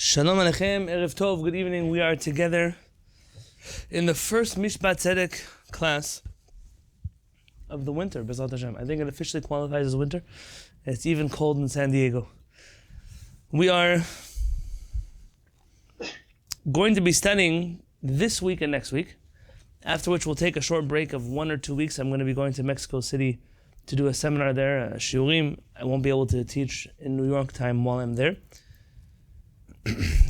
Shalom Aleichem, Erev Tov, good evening. We are together in the first Mishpat Tzedek class of the winter, B'ezrat Hashem. I think it officially qualifies as winter. It's even cold in San Diego. We are going to be studying this week and next week, after which we'll take a short break of 1 or 2 weeks. I'm going to be going to Mexico City to do a seminar there, a shiurim. I won't be able to teach in New York time while I'm there.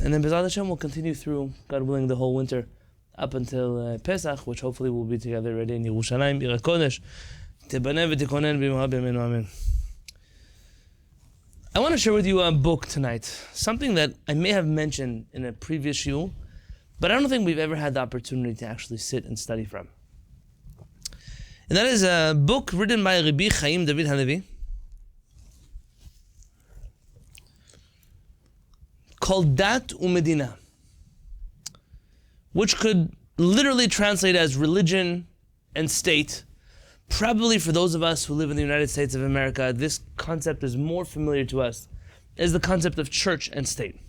And then B'ezrat Hashem will continue through, God willing, the whole winter up until Pesach, which hopefully we'll be together ready in Yerushalayim, Ir HaKodesh, Tibaneh v'tikonen b'mimcha b'yameinu amen. I want to share with you a book tonight, something that I may have mentioned in a previous shiur, but I don't think we've ever had the opportunity to actually sit and study from. And that is a book written by Rabbi Chaim David Halevy, called Dat U'Medinah, which could literally translate as religion and state. Probably for those of us who live in the United States of America, this concept is more familiar to us as the concept of church and state.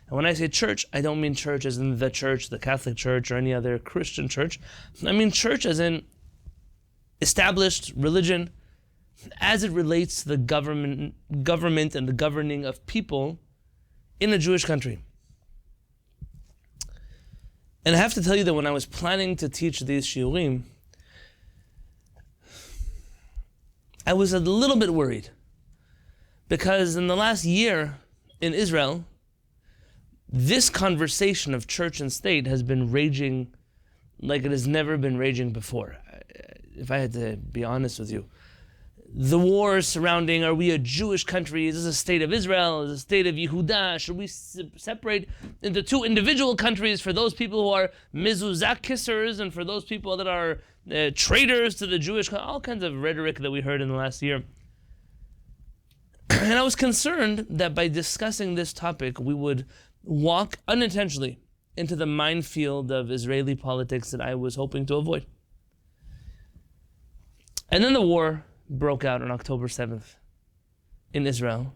And when I say church, I don't mean church as in the church, the Catholic Church, or any other Christian church. I mean church as in established religion as it relates to the government and the governing of people in a Jewish country. And I have to tell you that when I was planning to teach these shiurim, I was a little bit worried, because in the last year in Israel, this conversation of church and state has been raging like it has never been raging before. If I had to be honest with you, the wars surrounding, are we a Jewish country? Is this a state of Israel? Is this a state of Yehuda? Should we separate into two individual countries for those people who are mezuzah kissers and for those people that are traitors to the Jewish country? All kinds of rhetoric that we heard in the last year. And I was concerned that by discussing this topic, we would walk unintentionally into the minefield of Israeli politics that I was hoping to avoid. And then the war broke out on October 7th in Israel.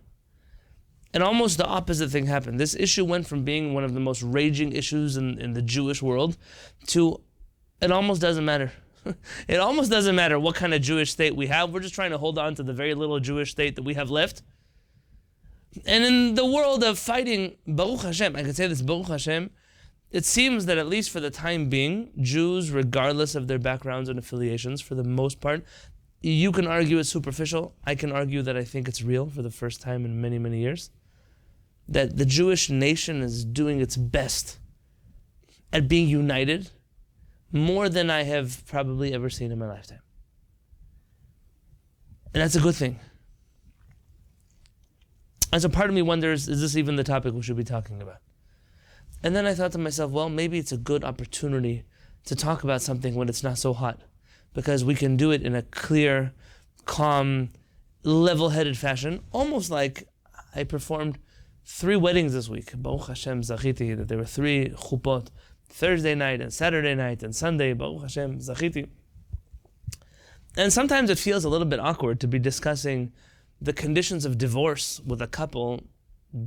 And almost the opposite thing happened. This issue went from being one of the most raging issues in the Jewish world to it almost doesn't matter. It almost doesn't matter what kind of Jewish state we have. We're just trying to hold on to the very little Jewish state that we have left. And in the world of fighting, Baruch Hashem, I can say this, Baruch Hashem, it seems that at least for the time being, Jews, regardless of their backgrounds and affiliations, for the most part, you can argue it's superficial. I can argue that I think it's real for the first time in many, many years. That the Jewish nation is doing its best at being united more than I have probably ever seen in my lifetime. And that's a good thing. And so part of me wonders, is this even the topic we should be talking about? And then I thought to myself, well, maybe it's a good opportunity to talk about something when it's not so hot, because we can do it in a clear, calm, level-headed fashion, almost like I performed 3 weddings this week. Baruch Hashem Zachiti, that there were 3 chupot, Thursday night and Saturday night and Sunday, Baruch Hashem Zachiti. And sometimes it feels a little bit awkward to be discussing the conditions of divorce with a couple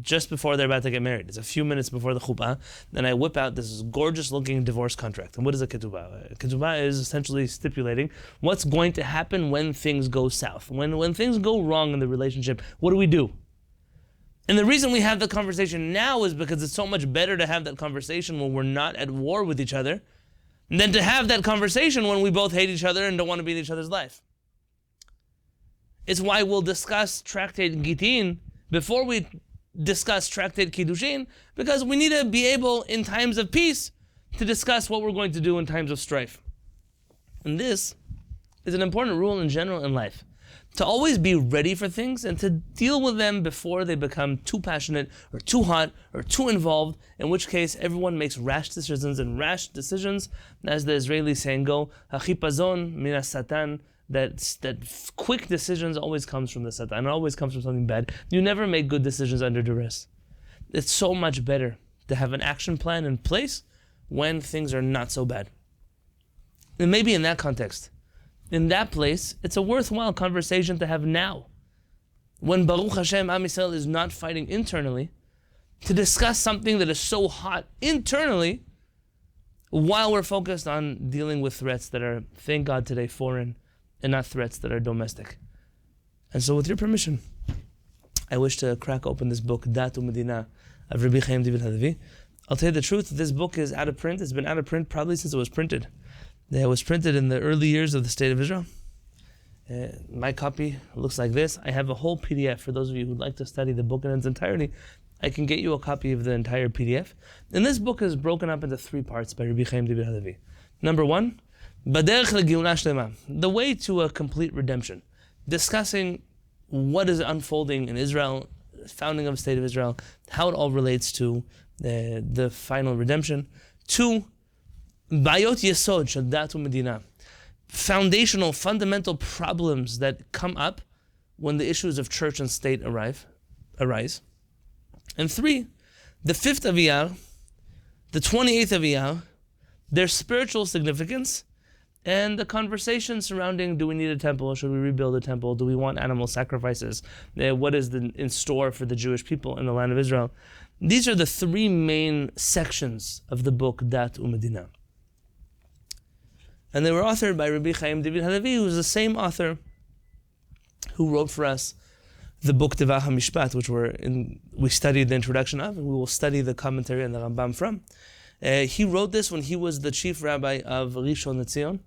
just before they're about to get married. It's a few minutes before the chuppah, then I whip out this gorgeous-looking divorce contract. And what is a ketubah? A ketubah is essentially stipulating what's going to happen when things go south. When things go wrong in the relationship, what do we do? And the reason we have the conversation now is because it's so much better to have that conversation when we're not at war with each other than to have that conversation when we both hate each other and don't want to be in each other's life. It's why we'll discuss Tractate Gitin before we discuss Tractate Kiddushin, because we need to be able, in times of peace, to discuss what we're going to do in times of strife. And this is an important rule in general in life. To always be ready for things and to deal with them before they become too passionate or too hot or too involved, in which case everyone makes rash decisions, as the Israeli saying go, hachipazon min satan, that quick decisions always comes from the Satan. It always comes from something bad. You never make good decisions under duress. It's so much better to have an action plan in place when things are not so bad. And maybe in that context, in that place, it's a worthwhile conversation to have now. When Baruch Hashem, Am Yisrael is not fighting internally, to discuss something that is so hot internally while we're focused on dealing with threats that are, thank God today, foreign and not threats that are domestic. And so with your permission, I wish to crack open this book, Dat U'Medinah, of Rabbi Chaim David Halevy. I'll tell you the truth, this book is out of print. It's been out of print probably since it was printed. It was printed in the early years of the State of Israel. My copy looks like this. I have a whole PDF for those of you who'd like to study the book in its entirety. I can get you a copy of the entire PDF. And this book is broken up into 3 parts by Rabbi Chaim David Halevy. Number 1, Baderech leGeula Shlema, the way to a complete redemption. Discussing what is unfolding in Israel, founding of the State of Israel, how it all relates to the final redemption. 2, Bayot Yesod Shel Dat U'Medinah, foundational, fundamental problems that come up when the issues of church and state arise. And 3, the 5th of Iyar, the 28th of Iyar, their spiritual significance, and the conversation surrounding, do we need a temple? Should we rebuild a temple? Do we want animal sacrifices? What is in store for the Jewish people in the land of Israel? These are the 3 main sections of the book, Dat U'Medinah. And they were authored by Rabbi Chaim David Halevy, who is the same author who wrote for us the book Tevach HaMishpat, which we studied the introduction of, and we will study the commentary and the Rambam from. He wrote this when he was the chief rabbi of Rishon LeZion.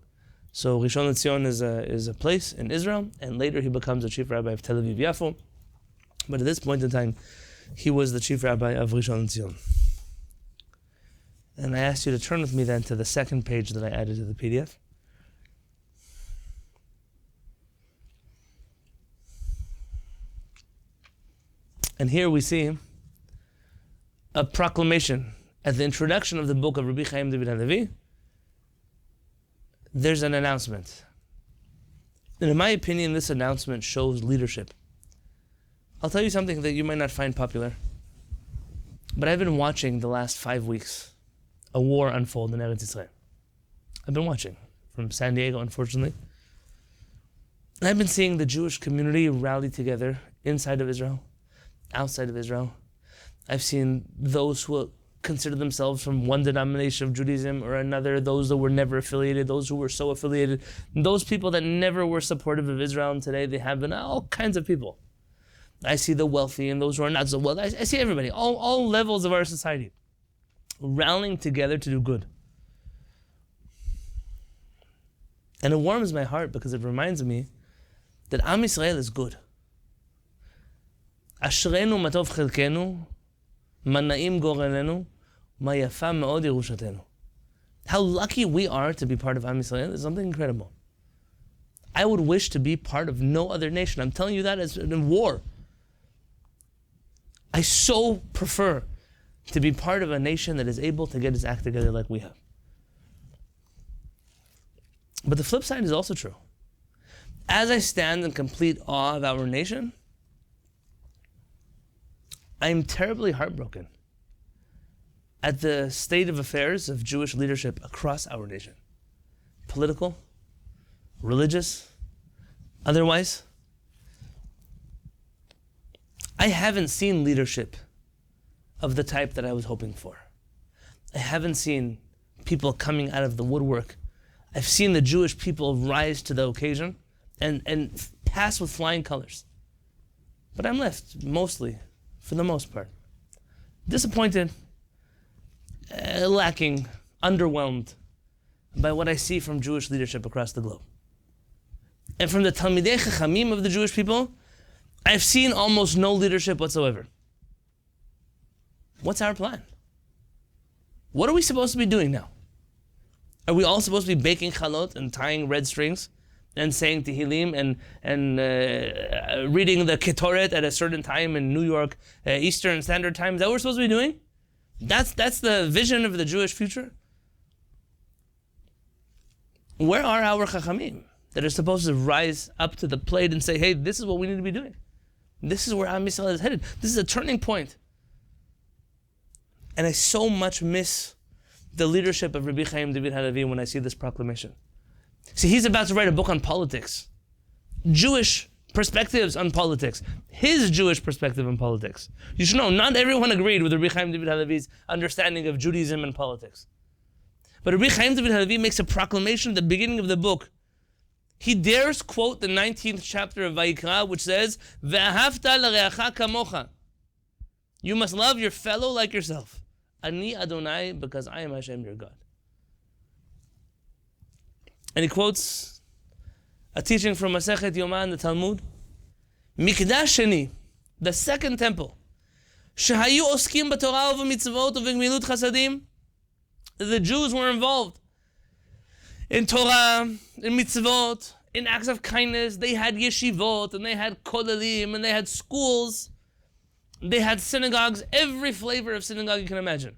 So Rishon LeZion is a place in Israel, and later he becomes the chief rabbi of Tel Aviv Yafo. But at this point in time, he was the chief rabbi of Rishon LeZion. And I asked you to turn with me then to the 2nd page that I added to the PDF. And here we see a proclamation. At the introduction of the book of Rabbi Chaim David Halevy, there's an announcement. And in my opinion, this announcement shows leadership. I'll tell you something that you might not find popular, but I've been watching the last 5 weeks a war unfold in Eretz Yisrael. I've been watching from San Diego, unfortunately. And I've been seeing the Jewish community rally together inside of Israel, outside of Israel. I've seen those who consider themselves from one denomination of Judaism or another, those that were never affiliated, those who were so affiliated, those people that never were supportive of Israel, and today they have been all kinds of people. I see the wealthy and those who are not so wealthy. I see everybody, all levels of our society, rallying together to do good. And it warms my heart because it reminds me that Am Yisrael is good. Ashreinu matov chelkenu, manaim gorenenu, ma yafa me'od yerushatenu. How lucky we are to be part of Am Yisrael is something incredible. I would wish to be part of no other nation. I'm telling you that as in war. I so prefer to be part of a nation that is able to get its act together like we have. But the flip side is also true. As I stand in complete awe of our nation, I am terribly heartbroken at the state of affairs of Jewish leadership across our nation. Political, religious, otherwise. I haven't seen leadership of the type that I was hoping for. I haven't seen people coming out of the woodwork. I've seen the Jewish people rise to the occasion and pass with flying colors. But I'm left, mostly, for the most part, disappointed, lacking, underwhelmed by what I see from Jewish leadership across the globe. And from the Talmidei Chachamim of the Jewish people, I've seen almost no leadership whatsoever. What's our plan? What are we supposed to be doing now? Are we all supposed to be baking chalot and tying red strings and saying Tehillim and reading the Ketoret at a certain time in New York, Eastern Standard Time? Is that what we're supposed to be doing? That's the vision of the Jewish future? Where are our Chachamim that are supposed to rise up to the plate and say, hey, this is what we need to be doing? This is where Am Yisrael is headed. This is a turning point. And I so much miss the leadership of Rabbi Chaim David Halevy when I see this proclamation. See, he's about to write a book on politics. Jewish perspectives on politics, his Jewish perspective on politics. You should know, not everyone agreed with Rabbi Chaim David Halevy's understanding of Judaism and politics. But Rabbi Chaim David Halevy makes a proclamation at the beginning of the book. He dares quote the 19th chapter of Vayikra, which says, "Ve'ahavta l'reacha kamocha." You must love your fellow like yourself. Ani Adonai, because I am Hashem, your God. And he quotes a teaching from Masechet Yomah in the Talmud. Mikdash Sheni, the second temple, shehayu oskim b'Torah u'v'mitzvot u'v'gmilut chasadim. The Jews were involved in Torah, in mitzvot, in acts of kindness. They had yeshivot, and they had kolelim, and they had schools. They had synagogues, every flavor of synagogue you can imagine.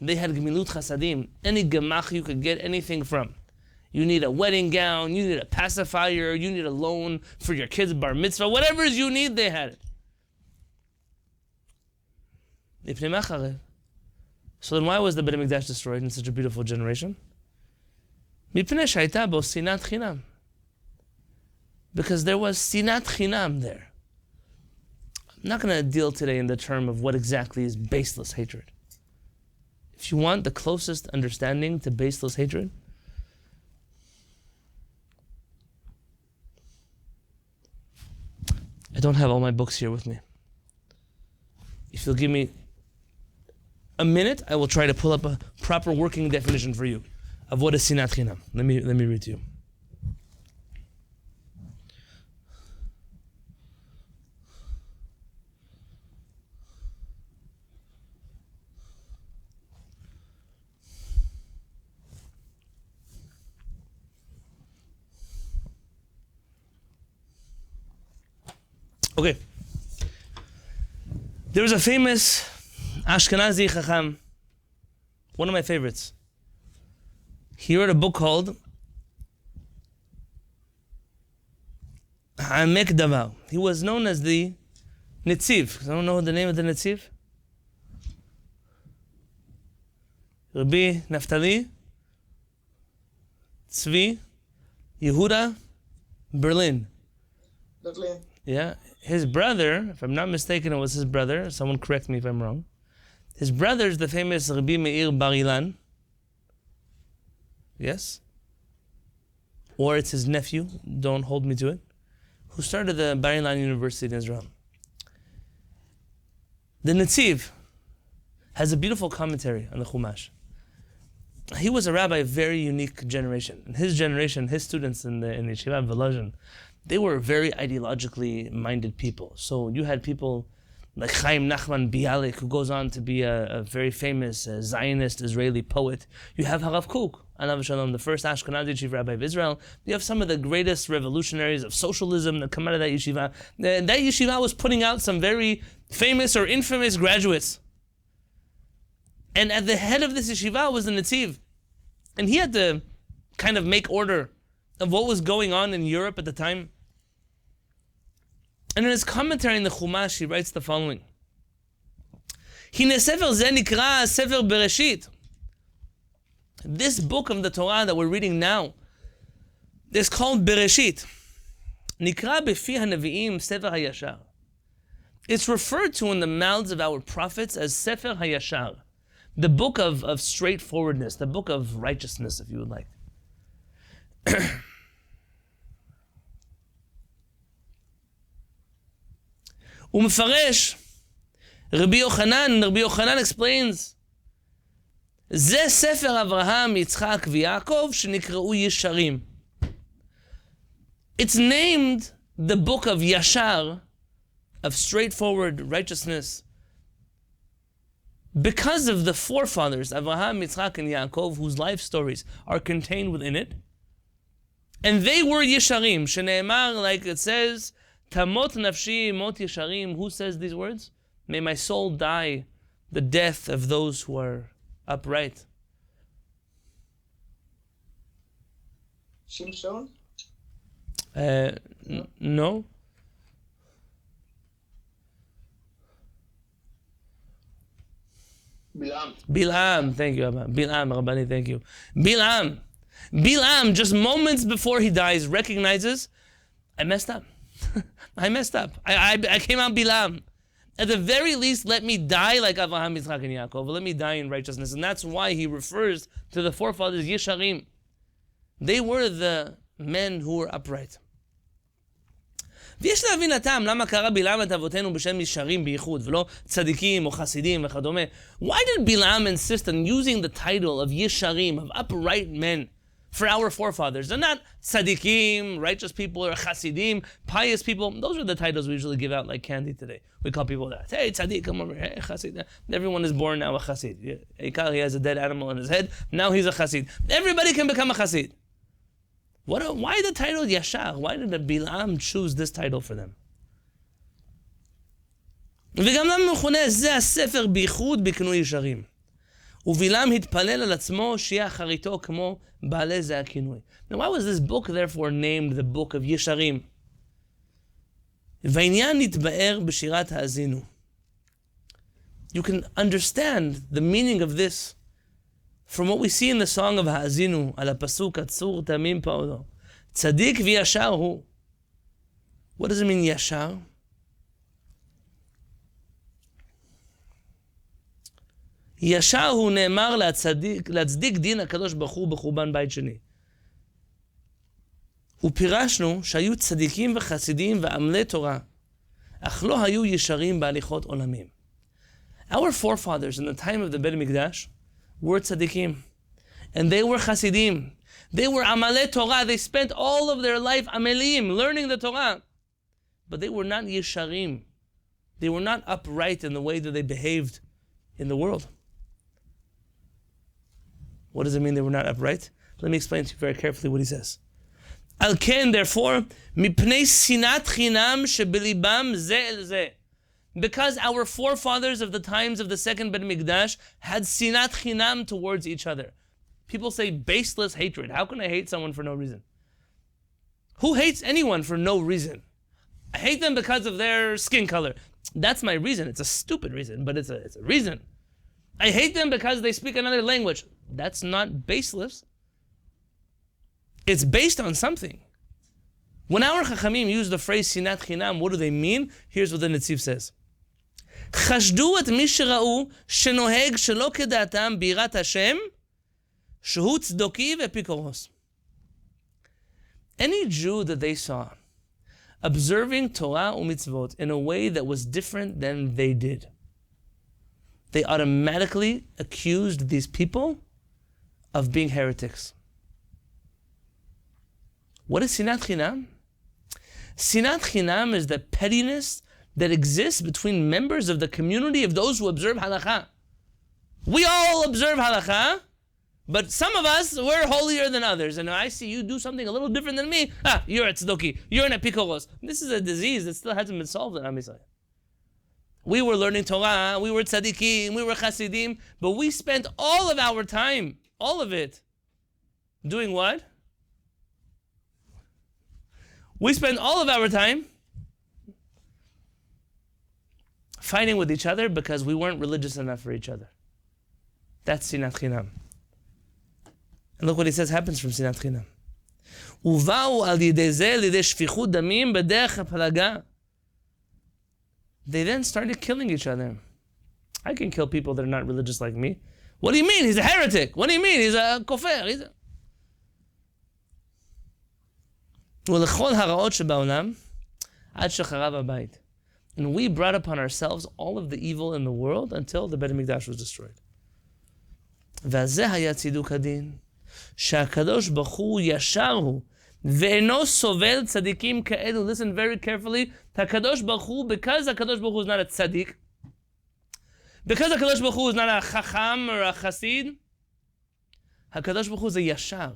They had gemilut chasadim, any gemach you could get anything from. You need a wedding gown, you need a pacifier, you need a loan for your kid's bar mitzvah, whatever it is you need, they had it. So then why was the Beit HaMikdash destroyed in such a beautiful generation? Because there was sinat chinam there. I'm not going to deal today in the term of what exactly is baseless hatred. If you want the closest understanding to baseless hatred, I don't have all my books here with me. If you'll give me a minute, I will try to pull up a proper working definition for you of what is sinat chinam. Let me read to you. Okay. There was a famous Ashkenazi Chacham, one of my favorites. He wrote a book called Amek Davar. He was known as the Netziv. I don't know the name of the Netziv. Rabbi Naftali Tzvi Yehuda Berlin. Yeah. His brother, if I'm not mistaken, it was his brother. Someone correct me if I'm wrong. His brother is the famous Rabbi Meir Bar Ilan. Yes? Or it's his nephew, don't hold me to it, who started the Bar Ilan University in Israel. The Netziv has a beautiful commentary on the Chumash. He was a rabbi of very unique generation. In his generation, his students in the Yeshiva of Volozhin, they were very ideologically minded people. So you had people like Chaim Nachman Bialik, who goes on to be a very famous Zionist Israeli poet. You have Harav Kook, Alav Shalom, the first Ashkenazi chief rabbi of Israel. You have some of the greatest revolutionaries of socialism that come out of that yeshiva. That yeshiva was putting out some very famous or infamous graduates. And at the head of this yeshiva was the Netziv. And he had to kind of make order of what was going on in Europe at the time. And in his commentary in the Chumash, he writes the following. Hine sefer ze nikra sefer Bereshit. This book of the Torah that we're reading now is called Bereshit. Nikra befi hanevi'im sefer hayashar. It's referred to in the mouths of our prophets as sefer hayashar, the book of straightforwardness, the book of righteousness, if you would like. Umfaresh, Rabbi Yochanan explains, Ze Sefer Avraham, Yitzchak, v'Yaakov, shenikra'u Yesharim. It's named the book of Yashar, of straightforward righteousness, because of the forefathers, Avraham, Yitzchak, and Yaakov, whose life stories are contained within it. And they were Yesharim, shene'emar, like it says, Tamot nafshi mot yesharim. Who says these words? May my soul die the death of those who are upright. Shimshon? No. Bilam, thank you, Abba. Bilam, Rabbani, thank you. Bilam, just moments before he dies, recognizes, I messed up. I messed up. I came out Bilam. At the very least, let me die like Avraham, Yitzchak, and Yaakov. Let me die in righteousness. And that's why he refers to the forefathers, Yesharim. They were the men who were upright. ויש להבין הטעם למה קרא בלעם את אבותינו בשם ישרים בייחוד ולא צדיקים או חסידים וכדומה. Why did Bilam insist on using the title of Yesharim, of upright men, for our forefathers? They're not tzaddikim, righteous people, or chasidim, pious people. Those are the titles we usually give out like candy today. We call people that. Hey, tzaddik, come over. Hey, chasid. Everyone is born now a chasid. He has a dead animal in his head. Now he's a chasid. Everybody can become a chasid. Why the title Yashar? Why did the Bilam choose this title for them? וגם למה מכונה זה הספר בייחוד בכינוי ישרים. ובלעם התפלל על עצמו שיהיה אחריתו כמו בעלי זה הכינוי. Now why was this book therefore named the book of ישרים? והעניין נתבאר בשירת האזינו. You can understand the meaning of this from what we see in the song of האזינו, על הפסוק עצור תמים פעולו. צדיק וישר הוא. What does it mean ישר? ישר הוא נאמר להצדיק דין הקדוש ברוך הוא בחורבן בית שני. ופירשנו שהיו צדיקים וחסידים ועמלי תורה, אך לא היו ישרים בהליכות עולמים. Our forefathers in the time of the Beit Mikdash were tzaddikim, and they were chasidim. They were amalei Torah. They spent all of their life amelim, learning the Torah. But they were not yesharim. They were not upright in the way that they behaved in the world. What does it mean they were not upright? Let me explain to you very carefully what he says. Al ken, therefore, mipnei sinat chinam shebelibam ze el ze. Because our forefathers of the times of the second Beit Mikdash had sinat chinam towards each other. People say baseless hatred. How can I hate someone for no reason? Who hates anyone for no reason? I hate them because of their skin color. That's my reason. It's a stupid reason, but it's a reason. I hate them because they speak another language. That's not baseless. It's based on something. When our Chachamim use the phrase sinat chinam, what do they mean? Here's what the Netziv says. חשדו את מי שראו שנוהג שלא כדעתם ביראת השם, שהוא צדוקי ואפיקורוס. Any Jew that they saw observing Torah u'mitzvot in a way that was different than they did, they automatically accused these people of being heretics. What is sinat chinam? Sinat chinam is the pettiness that exists between members of the community of those who observe halakha. We all observe halakha, but some of us, we're holier than others. And I see you do something a little different than me. You're a tzedeki, you're an epikoros. This is a disease that still hasn't been solved in Am Yisrael. We were learning Torah, we were tzaddikim, we were chasidim, but we spent all of our time, all of it, doing what? We spent all of our time fighting with each other because we weren't religious enough for each other. That's sinat chinam. And look what he says happens from sinat chinam. ובאו על ידי זה לידי שפיכות דמים בדרך הפלגה. They then started killing each other. I can kill people that are not religious like me. What do you mean? He's a heretic. What do you mean? He's a kofer. ולכל הרעות שבעולם עד שחרב הבית. And we brought upon ourselves all of the evil in the world until the Beit Mikdash was destroyed. וזה היה צידוק הדין, שהקדוש ברוך הוא ישר הוא, ואינו סובל צדיקים כאלו. Listen very carefully. הקדוש ברוך הוא, because הקדוש ברוך הוא is not a tzaddik, because הקדוש ברוך הוא is not a chacham or a chassid, הקדוש ברוך הוא is a yashar.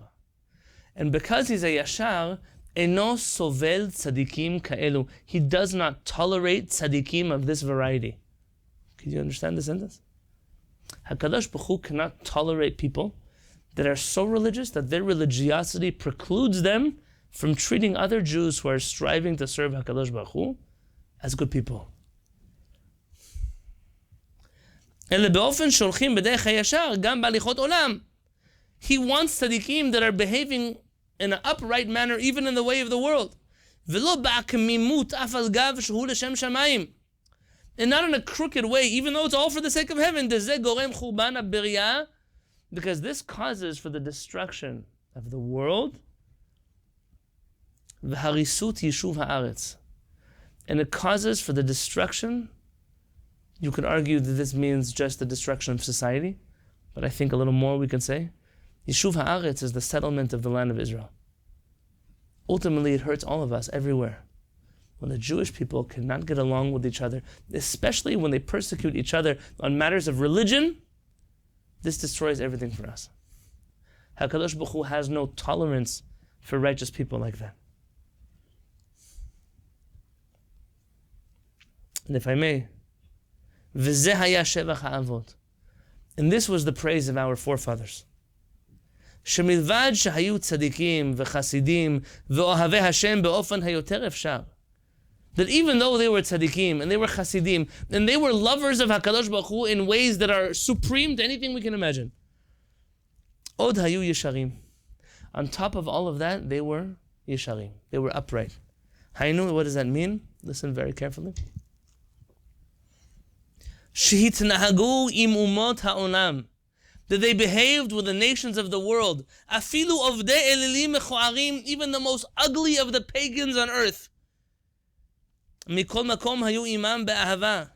And because he's a yashar, אינו סובל צדיקים כאלו. He does not tolerate tzaddikim of this variety. Can you understand the sentence? HaKadosh Baruch Hu cannot tolerate people that are so religious that their religiosity precludes them from treating other Jews who are striving to serve HaKadosh Baruch Hu as good people. אלא באופן שהולכים בדרך הישר גם בהליכות עולם. He wants tzaddikim that are behaving in an upright manner even in the way of the world. ולא בעקמימות אף על גב שהוא לשם שמיים. And not in a crooked way, even though it's all for the sake of heaven. דזה גורם חורבן הבריאה, because this causes for the destruction of the world, והריסות יישוב הארץ. And it causes for the destruction. You could argue that this means just the destruction of society, but I think a little more we can say. Yishuv ha'aretz is the settlement of the land of Israel. Ultimately, it hurts all of us everywhere. When the Jewish people cannot get along with each other, especially when they persecute each other on matters of religion, this destroys everything for us. HaKadosh Baruch Hu has no tolerance for righteous people like that. And if I may, v'zeh haya shevach ha'avot. And this was the praise of our forefathers. שמלבד שהיו צדיקים וחסידים ואוהבי השם באופן היותר אפשר. That even though they were tzadikim and they were chasidim and they were lovers of HaKadosh Baruch Hu in ways that are supreme to anything we can imagine. Od hayu yesharim. On top of all of that, they were yesharim. They were upright. Haynu, what does that mean? Listen very carefully. Shehitnahagu im umot ha'olam. That they behaved with the nations of the world. Afilu ovdei elilim mechoarim, even the most ugly of the pagans on earth. Mikol makom hayu imam be'ahava.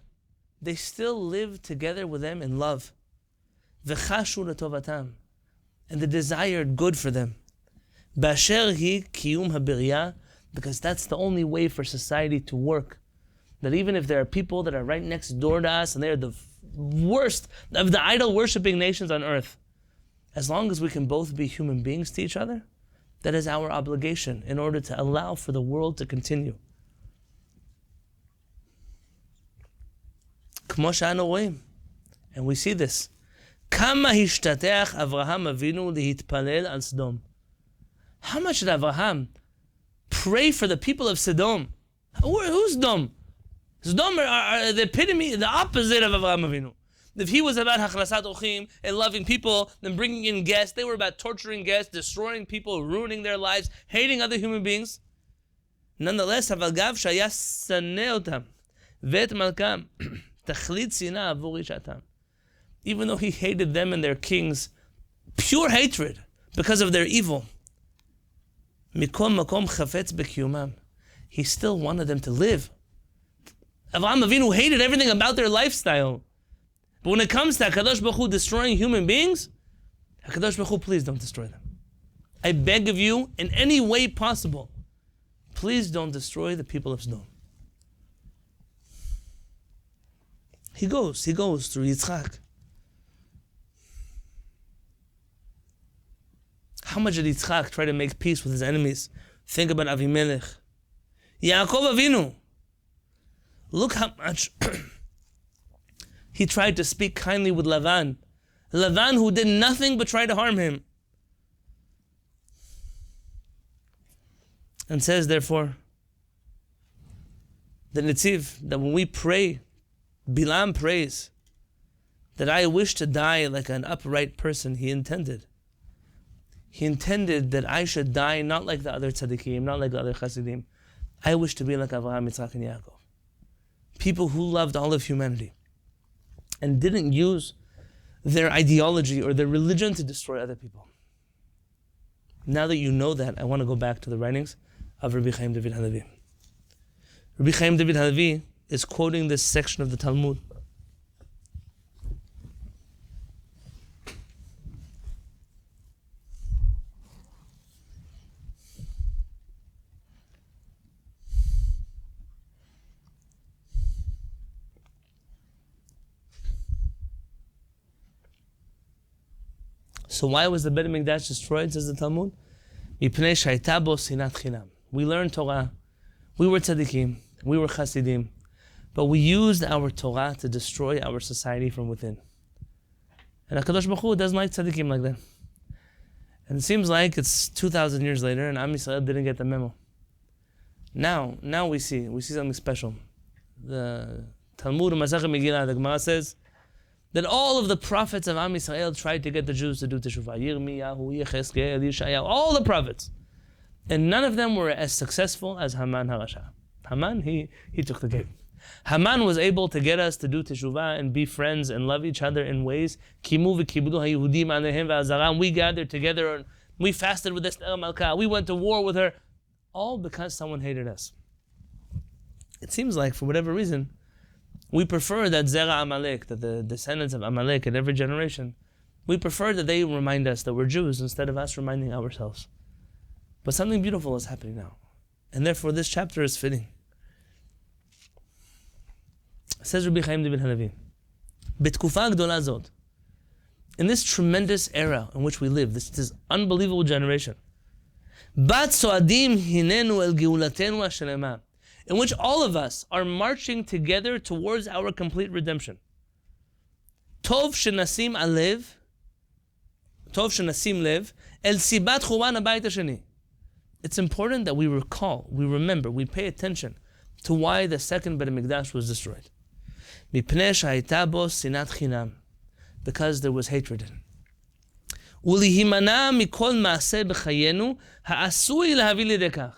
They still lived together with them in love. V'chashu letovatam. And they desired good for them. B'asher hi kiyum habirya, because that's the only way for society to work. That even if there are people that are right next door to us and they're the worst of the idol-worshipping nations on earth, as long as we can both be human beings to each other, that is our obligation in order to allow for the world to continue. And we see this. Kama hishtateach Avraham Avinu lihitpalel al Sodom. How much did Avraham pray for the people of Sodom? Who's Sodom? Sodom are the epitome, the opposite of Avraham Avinu. If he was about hachlasat ochim and loving people, then bringing in guests, they were about torturing guests, destroying people, ruining their lives, hating other human beings. Nonetheless, אבל גב שהיה שנא אותם ואת מלכם תכלית שנאה עבור אישתם. Even though he hated them and their kings, pure hatred because of their evil, מכל מקום חפץ בקיומם. He still wanted them to live. Avraham Avinu hated everything about their lifestyle. But when it comes to HaKadosh Baruch Hu destroying human beings, HaKadosh Baruch Hu, please don't destroy them. I beg of you, in any way possible, please don't destroy the people of Sodom. He goes through Yitzchak. How much did Yitzchak try to make peace with his enemies? Think about Avimelech. Yaakov Avinu. Look how much he tried to speak kindly with Lavan. Lavan, who did nothing but try to harm him. And says, therefore, the Netziv, that when we pray, Bilam prays, that I wish to die like an upright person, he intended. He intended that I should die not like the other tzaddikim, not like the other chassidim. I wish to be like Avraham, Yitzchak, and Yaakov. People who loved all of humanity and didn't use their ideology or their religion to destroy other people. Now that you know that, I want to go back to the writings of Rabbi Chaim David Halevy. Rabbi Chaim David Halevy is quoting this section of the Talmud. So why was the Beit HaMikdash destroyed, says the Talmud? Mipnei shayta bo sinat chinam. We learned Torah, we were tzaddikim, we were chasidim, but we used our Torah to destroy our society from within. And HaKadosh Baruch Hu doesn't like tzaddikim like that. And it seems like it's 2,000 years later and Am Yisrael didn't get the memo. Now we see something special. The Talmud Masechet Megillah, the Gemara says, that all of the prophets of Am Yisrael tried to get the Jews to do teshuvah. Yirmiyahu, Yechezkel, Yeshayahu, all the prophets. And none of them were as successful as Haman HaRasha. Haman, he took the cake. Haman was able to get us to do teshuvah and be friends and love each other in ways. Kimu v'kibudu ha'Yehudim aleihem v'azaram. We gathered together and we fasted with Esther Malka. We went to war with her. All because someone hated us. It seems like, for whatever reason, we prefer that Zera Amalek, that the descendants of Amalek in every generation, we prefer that they remind us that we're Jews instead of us reminding ourselves. But something beautiful is happening now. And therefore this chapter is fitting. Says Rabbi Chaim David Halevy, "Betkufa gdola zot," in this tremendous era in which we live, this unbelievable generation, Bat soadim hinenu el geulatenu hashelema, in which all of us are marching together towards our complete redemption. Tov shenasim lev el sibat chuban habayit hasheni. It's important that we recall, we remember, we pay attention to why the second Beit HaMikdash was destroyed. Mipnei shehayta bo sinat chinam, because there was hatred in it. Ulihimana mikol maaseh b'chayenu ha'asui lahavi lidei kach,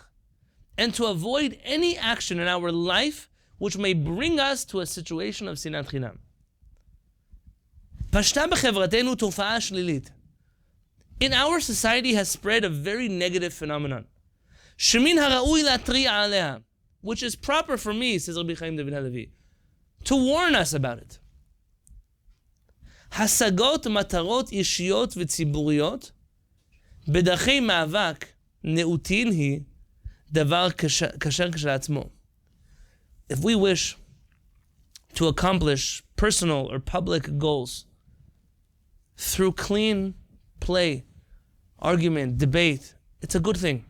and to avoid any action in our life which may bring us to a situation of sinat chinam. Pashta b'chevratenu tofa'a shlilit. In our society has spread a very negative phenomenon. Shemin hara'ui latri'a aleha, which is proper for me, says Rabbi Chaim David Halevy, to warn us about it. Hasagot matarot ishiyot v'tziburiyot b'darchei ma'avak neutin hi davar kasher k'shlatzmo. If we wish to accomplish personal or public goals through clean play, argument, debate, it's a good thing.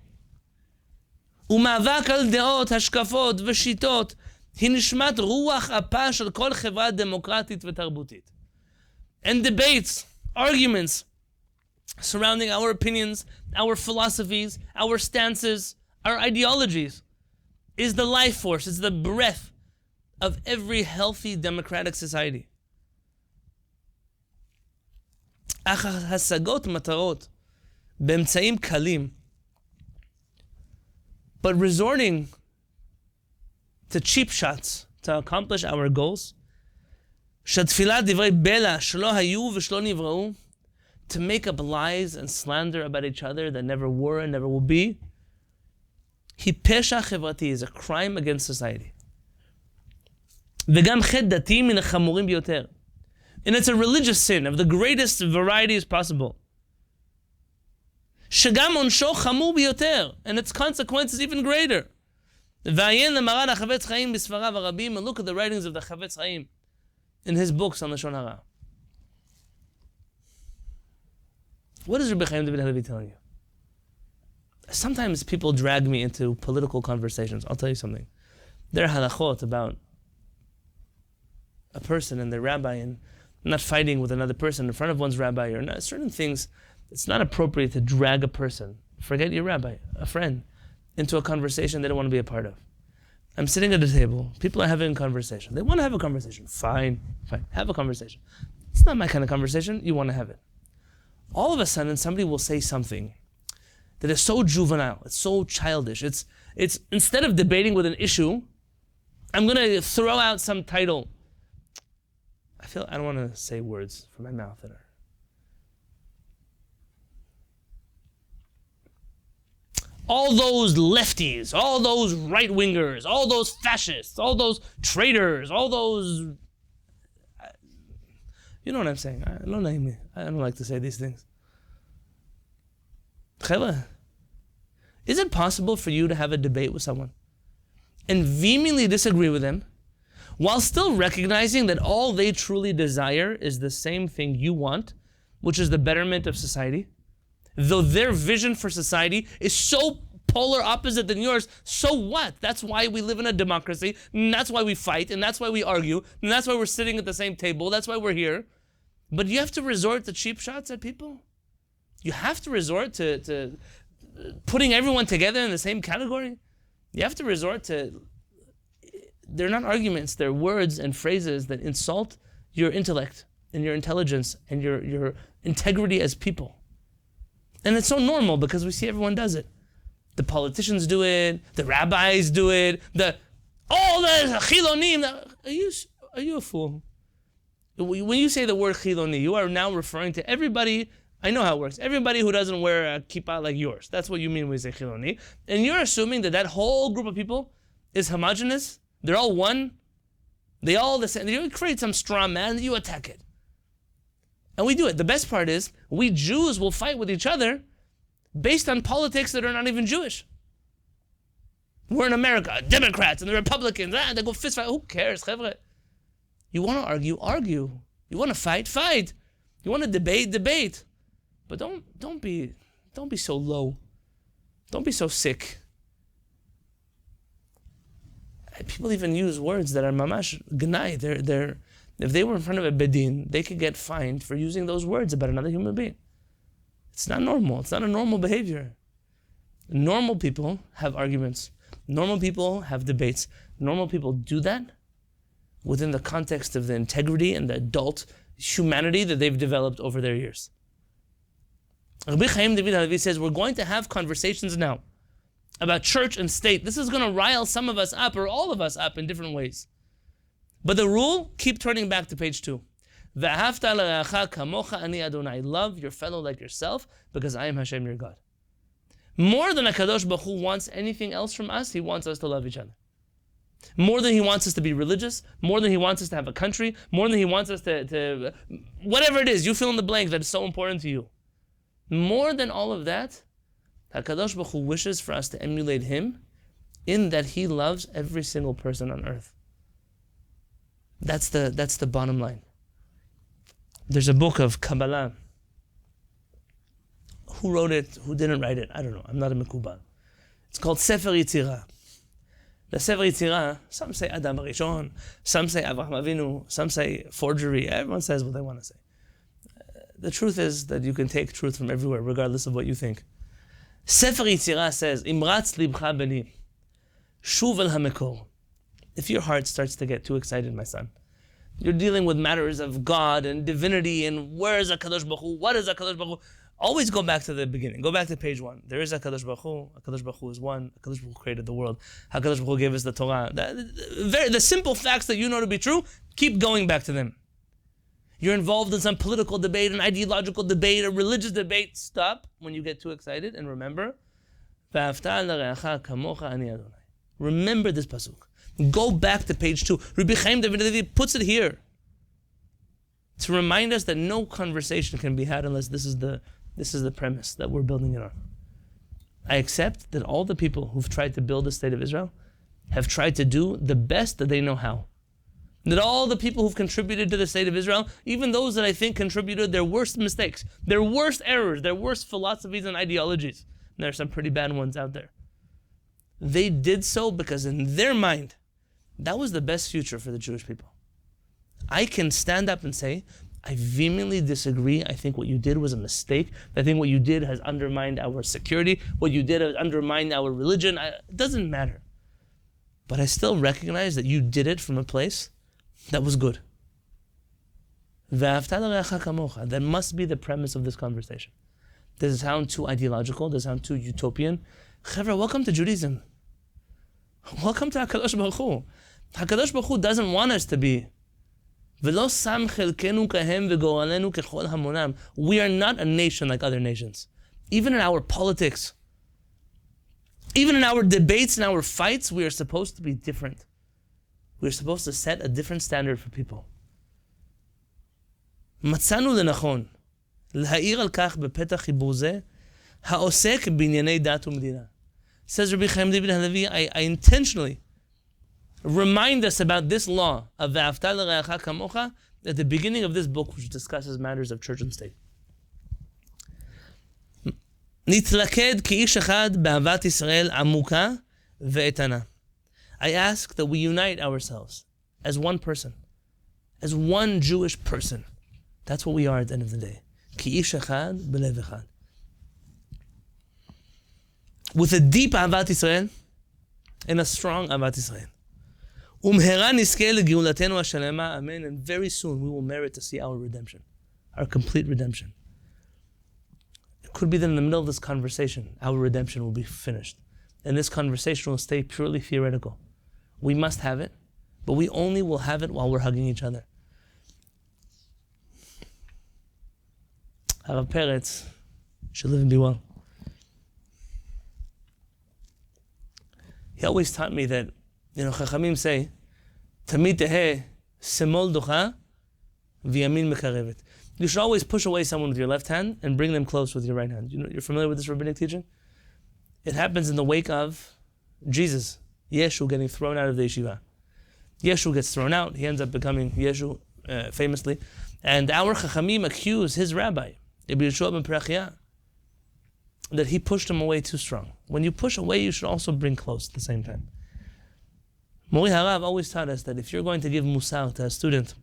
ומאבק על דעות, השקפות ושיטות היא נשמת רוח אפה של כל חברה דמוקרטית ותרבותית. And debates, arguments surrounding our opinions, our philosophies, our stances, our ideologies is the life force, it's the breath of every healthy democratic society. אך השגות מטרות באמצעים קלים, but resorting to cheap shots to accomplish our goals, שתפילת דברי בלע שלא היו ושלא נבראו, to make up lies and slander about each other that never were and never will be, היא פשע חברתי, is a crime against society. וגם חטא דתי מן החמורים ביותר. And it's a religious sin of the greatest varieties possible. שגם עונשו חמור ביותר, and its consequences even greater. ועיין למרן החפץ חיים בספריו הרבים, and look at the writings of the חפץ חיים in his books on Lashon Hara. What is Rabbi Chaim David Halevy telling you? Sometimes people drag me into political conversations. I'll tell you something. There are halachot about a person and their rabbi and not fighting with another person in front of one's rabbi, or not, certain things. It's not appropriate to drag a person, forget your rabbi, a friend, into a conversation they don't want to be a part of. I'm sitting at a table, people are having a conversation. They want to have a conversation. Fine, have a conversation. It's not my kind of conversation, you want to have it. All of a sudden, somebody will say something that is so juvenile, it's so childish. It's instead of debating with an issue, I'm going to throw out some title. I don't want to say words from my mouth that are. All those lefties, all those right-wingers, all those fascists, all those traitors, all those... You know what I'm saying. I don't like to say these things. Chela, is it possible for you to have a debate with someone and vehemently disagree with them while still recognizing that all they truly desire is the same thing you want, which is the betterment of society? Though their vision for society is so polar opposite than yours, so what? That's why we live in a democracy, and that's why we fight, and that's why we argue, and that's why we're sitting at the same table, that's why we're here. But you have to resort to cheap shots at people? You have to resort to putting everyone together in the same category? You have to resort to... They're not arguments, they're words and phrases that insult your intellect and your intelligence and your integrity as people. And it's so normal because we see everyone does it. The politicians do it. The rabbis do it. All the chilonim. Are you a fool? When you say the word chiloni, you are now referring to everybody. I know how it works. Everybody who doesn't wear a kippah like yours. That's what you mean when you say chiloni. And you're assuming that whole group of people is homogenous. They're all one. They all the same. You create some straw man, you attack it. And we do it. The best part is, we Jews will fight with each other based on politics that are not even Jewish. We're in America, Democrats and the Republicans, they go fist fight. Who cares, chevre? You want to argue, argue. You want to fight, fight. You want to debate, debate. But don't be so low. Don't be so sick. People even use words that are mamash gnai. They're if they were in front of a bedin, they could get fined for using those words about another human being. It's not normal. It's not a normal behavior. Normal people have arguments. Normal people have debates. Normal people do that within the context of the integrity and the adult humanity that they've developed over their years. Rabbi Chaim David Halevy says, we're going to have conversations now about church and state. This is going to rile some of us up, or all of us up, in different ways. But the rule, keep turning back to page 2. V'ahavta l'reacha kamocha ani Adonai. Love your fellow like yourself, because I am Hashem your God. More than HaKadosh Baruch Hu wants anything else from us, He wants us to love each other. More than He wants us to be religious, more than He wants us to have a country, more than He wants us to whatever it is, you fill in the blank that is so important to you. More than all of that, HaKadosh Baruch Hu wishes for us to emulate Him in that He loves every single person on earth. That's the bottom line. There's a book of Kabbalah. Who wrote it? Who didn't write it? I don't know. I'm not a Mekubal. It's called Sefer Yetzirah. The Sefer Yetzirah, some say Adam Rishon, some say Avraham Avinu, some say forgery. Everyone says what they want to say. The truth is that you can take truth from everywhere, regardless of what you think. Sefer Yetzirah says, Imratz libcha beni, shuv el hamekor. If your heart starts to get too excited, my son, you're dealing with matters of God and divinity and where is HaKadosh Baruch Hu, what is HaKadosh Baruch Hu, always go back to the beginning. Go back to page 1. There is HaKadosh Baruch Hu. HaKadosh Baruch Hu is one. HaKadosh Baruch Hu created the world. HaKadosh Baruch Hu gave us the Torah. The simple facts that you know to be true, keep going back to them. You're involved in some political debate, an ideological debate, a religious debate. Stop when you get too excited and remember, remember this pasuk. Go back to page 2. Rabbi Chaim David Halevy puts it here to remind us that no conversation can be had unless this is the premise that we're building it on. I accept that all the people who've tried to build the state of Israel have tried to do the best that they know how. That all the people who've contributed to the state of Israel, even those that I think contributed their worst mistakes, their worst errors, their worst philosophies and ideologies, and there are some pretty bad ones out there, they did so because in their mind, that was the best future for the Jewish people. I can stand up and say, I vehemently disagree. I think what you did was a mistake. I think what you did has undermined our security. What you did has undermined our religion. It doesn't matter. But I still recognize that you did it from a place that was good. That must be the premise of this conversation. Does it sound too ideological? Does it sound too utopian? Chevra, welcome to Judaism. Welcome to HaKadosh Baruch Hu. HaKadosh Baruch Hu doesn't want us to be. We are not a nation like other nations. Even in our politics, even in our debates and our fights, we are supposed to be different. We are supposed to set a different standard for people. מצאנו לנכון להעיר על כך בפתח חיבור זה העוסק בענייני דת ומדינה. Says Rabbi Chaim David Halevy, I intentionally remind us about this law of V'ahavta l'reacha kamocha at the beginning of this book, which discusses matters of church and state. נתלכד כאיש אחד באהבת ישראל עמוקה ואיתנה. I ask that we unite ourselves as one person, as one Jewish person. That's what we are at the end of the day. כאיש אחד בלב אחד. With a deep אהבת ישראל and a strong אהבת ישראל. ומהרה נזכה לגאולתנו השלמה, amen. And very soon we will merit to see our redemption, our complete redemption. It could be that in the middle of this conversation, our redemption will be finished. and this conversation will stay purely theoretical. We must have it, but we only will have it while we're hugging each other. Harav Peretz should live and be well. He always taught me that, Chachamim say, Tamid teheh semol docha v'yamin mekarevet. You should always push away someone with your left hand and bring them close with your right hand. You're familiar with this rabbinic teaching? It happens in the wake of Jesus, Yeshu, getting thrown out of the yeshiva. Yeshu gets thrown out. He ends up becoming Yeshu, famously. And our Chachamim accuse his rabbi, Rabbi Yeshua ben Perachia, that he pushed him away too strong. When you push away, you should also bring close at the same time. Mori Harav always taught us that if you're going to give musar to a student,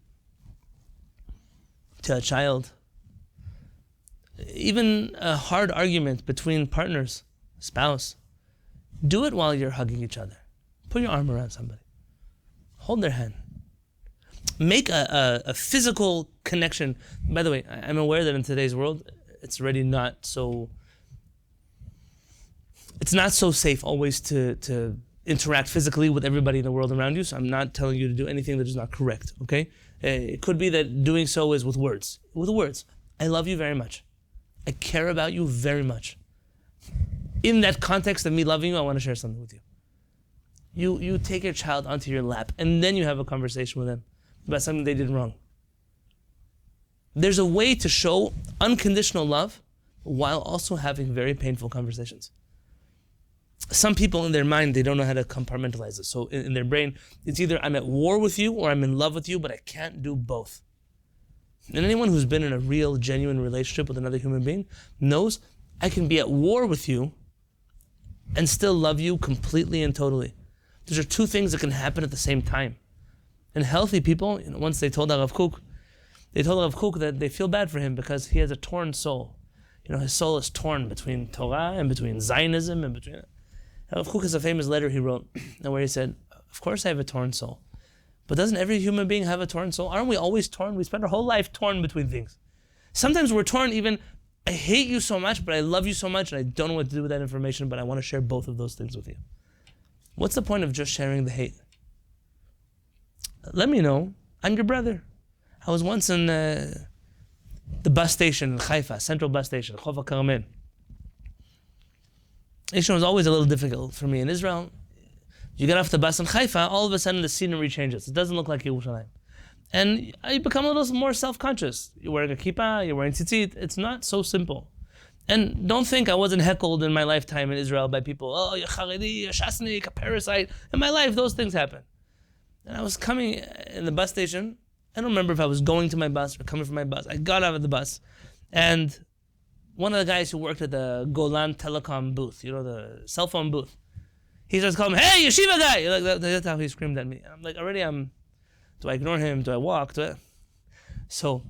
to a child, even a hard argument between partners, spouse, do it while you're hugging each other. Put your arm around somebody. Hold their hand. Make a physical connection. By the way, I'm aware that in today's world, it's already not so safe always to interact physically with everybody in the world around you, so I'm not telling you to do anything that is not correct, okay? It could be that doing so is with words. With words. I love you very much. I care about you very much. In that context of me loving you, I want to share something with you. You take your child onto your lap, and then you have a conversation with them about something they did wrong. There's a way to show unconditional love while also having very painful conversations. Some people in their mind, they don't know how to compartmentalize it. So in their brain, it's either I'm at war with you or I'm in love with you, but I can't do both. And anyone who's been in a real, genuine relationship with another human being knows I can be at war with you and still love you completely and totally. Those are two things that can happen at the same time. And healthy people, once they told Rav Kook that they feel bad for him because he has a torn soul. His soul is torn between Torah and between Zionism and between... Rav Kook has a famous letter he wrote where he said, of course I have a torn soul. But doesn't every human being have a torn soul? Aren't we always torn? We spend our whole life torn between things. Sometimes we're torn even, I hate you so much, but I love you so much, and I don't know what to do with that information, but I want to share both of those things with you. What's the point of just sharing the hate? Let me know. I'm your brother. I was once in the bus station in Haifa, central bus station, Chova Karmel. Ishmael was always a little difficult for me in Israel. You get off the bus in Haifa, all of a sudden the scenery changes. It doesn't look like Yerushalayim. And you become a little more self-conscious. You're wearing a kippah, you're wearing tzitzit. It's not so simple. And don't think I wasn't heckled in my lifetime in Israel by people, oh, you're Haredi, you're Shasnik, a parasite. In my life, those things happen. And I was coming in the bus station. I don't remember if I was going to my bus or coming from my bus. I got out of the bus, and one of the guys who worked at the Golan Telecom booth, the cell phone booth, he starts calling me, hey, yeshiva guy! That's how he screamed at me. I'm like, do I ignore him? Do I walk? So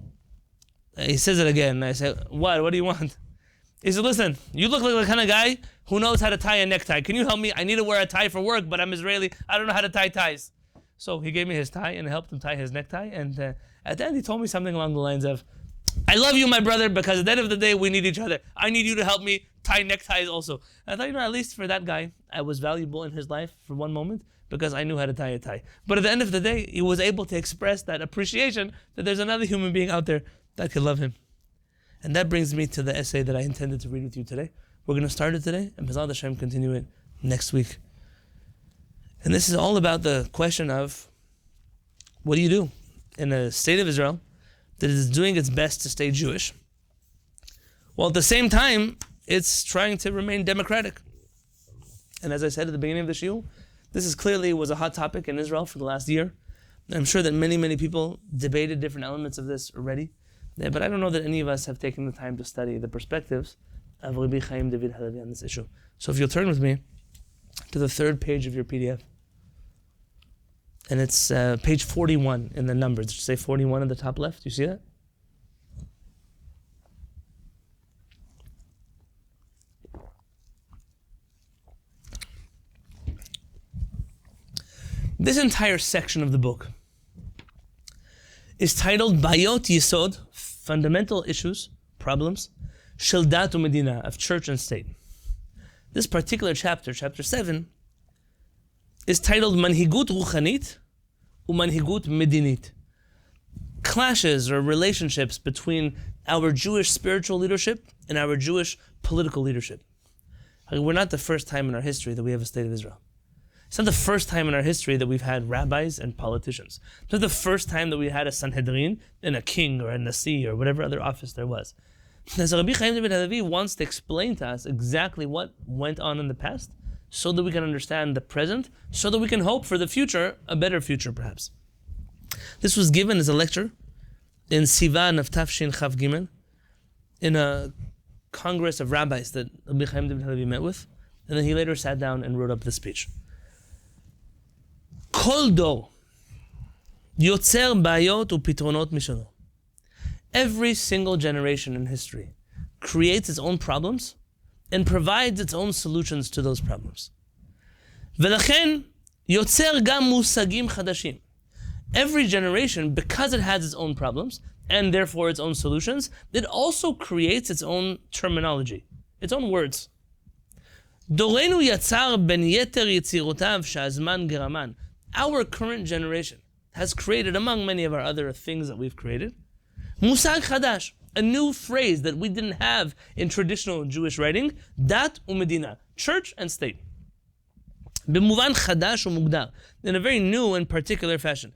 he says it again. I say, what do you want? He said, listen, you look like the kind of guy who knows how to tie a necktie. Can you help me? I need to wear a tie for work, but I'm Israeli. I don't know how to tie ties. So he gave me his tie and helped him tie his necktie. And at the end, he told me something along the lines of, I love you, my brother, because at the end of the day, we need each other. I need you to help me tie neckties also. And I thought, at least for that guy, I was valuable in his life for one moment because I knew how to tie a tie. But at the end of the day, he was able to express that appreciation that there's another human being out there that could love him. And that brings me to the essay that I intended to read with you today. We're going to start it today, and B'ezrat Hashem continue it next week. And this is all about the question of, what do you do in a state of Israel that is doing its best to stay Jewish, while at the same time, it's trying to remain democratic. And as I said at the beginning of the shiur, this clearly was a hot topic in Israel for the last year. I'm sure that many, many people debated different elements of this already. But I don't know that any of us have taken the time to study the perspectives of Rabbi Chaim David Halevy on this issue. So if you'll turn with me to the third page of your PDF, and it's page 41 in the numbers. Did you say 41 at the top left? Do you see that? This entire section of the book is titled Bayot Yisod, Fundamental Issues, Problems, Shel Dat U'Medinah, of Church and State. This particular chapter, chapter 7, is titled Manhigut Ruchanit u'Manhigut Medinit. Clashes or relationships between our Jewish spiritual leadership and our Jewish political leadership. We're not the first time in our history that we have a state of Israel. It's not the first time in our history that we've had rabbis and politicians. It's not the first time that we had a Sanhedrin and a king or a Nasi or whatever other office there was. As Rabbi Chaim David Halevy wants to explain to us exactly what went on in the past so that we can understand the present, so that we can hope for the future, a better future perhaps. This was given as a lecture in Sivan of Tafshin Chav Gimel in a congress of rabbis that Rabbi Chaim David Halevy met with, and then he later sat down and wrote up the speech. Kol dor yotzer bayot upitronot mishono. Every single generation in history creates its own problems and provides its own solutions to those problems. V'lachen yotzer gam musagim chadashim. Every generation, because it has its own problems and therefore its own solutions, it also creates its own terminology, its own words. Dorenu yatzar ben yeter yitzirotav shazman geraman. Our current generation has created, among many of our other things that we've created, musag chadash, a new phrase that we didn't have in traditional Jewish writing, Dat U'Medinah, church and state. B'muvan chadash u'mugdar, in a very new and particular fashion.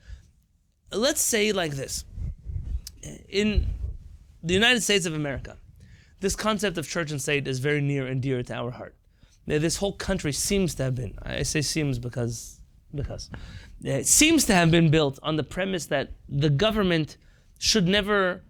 Let's say like this. In the United States of America, this concept of church and state is very near and dear to our heart. Now, this whole country seems to have been, I say seems because it seems to have been built on the premise that the government should never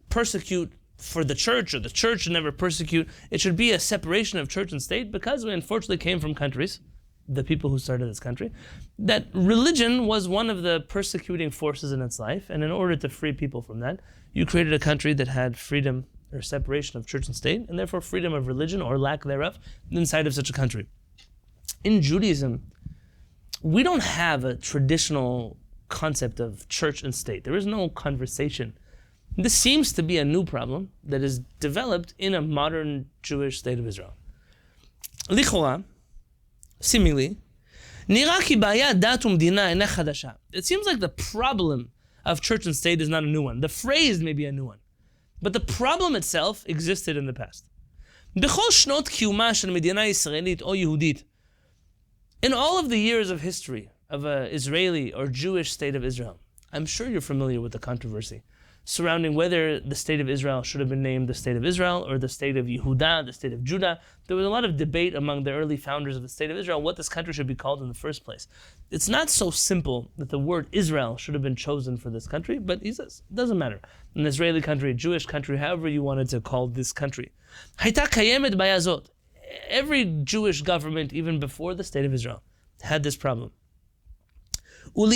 persecute for the church, or the church should never persecute. It should be a separation of church and state, because we unfortunately came from countries, the people who started this country, that religion was one of the persecuting forces in its life, and in order to free people from that, you created a country that had freedom or separation of church and state, and therefore freedom of religion or lack thereof inside of such a country. In Judaism, we don't have a traditional concept of church and state. There is no conversation. This seems to be a new problem that is developed in a modern Jewish state of Israel. Lichora, seemingly, it seems like the problem of church and state is not a new one. The phrase may be a new one, but the problem itself existed in the past. In all of the years of history of an Israeli or Jewish state of Israel, I'm sure you're familiar with the controversy surrounding whether the state of Israel should have been named the state of Israel or the state of Yehuda, the state of Judah. There was a lot of debate among the early founders of the state of Israel what this country should be called in the first place. It's not so simple that the word Israel should have been chosen for this country, but he says, it doesn't matter. An Israeli country, a Jewish country, however you wanted to call this country. Every Jewish government, even before the state of Israel, had this problem. And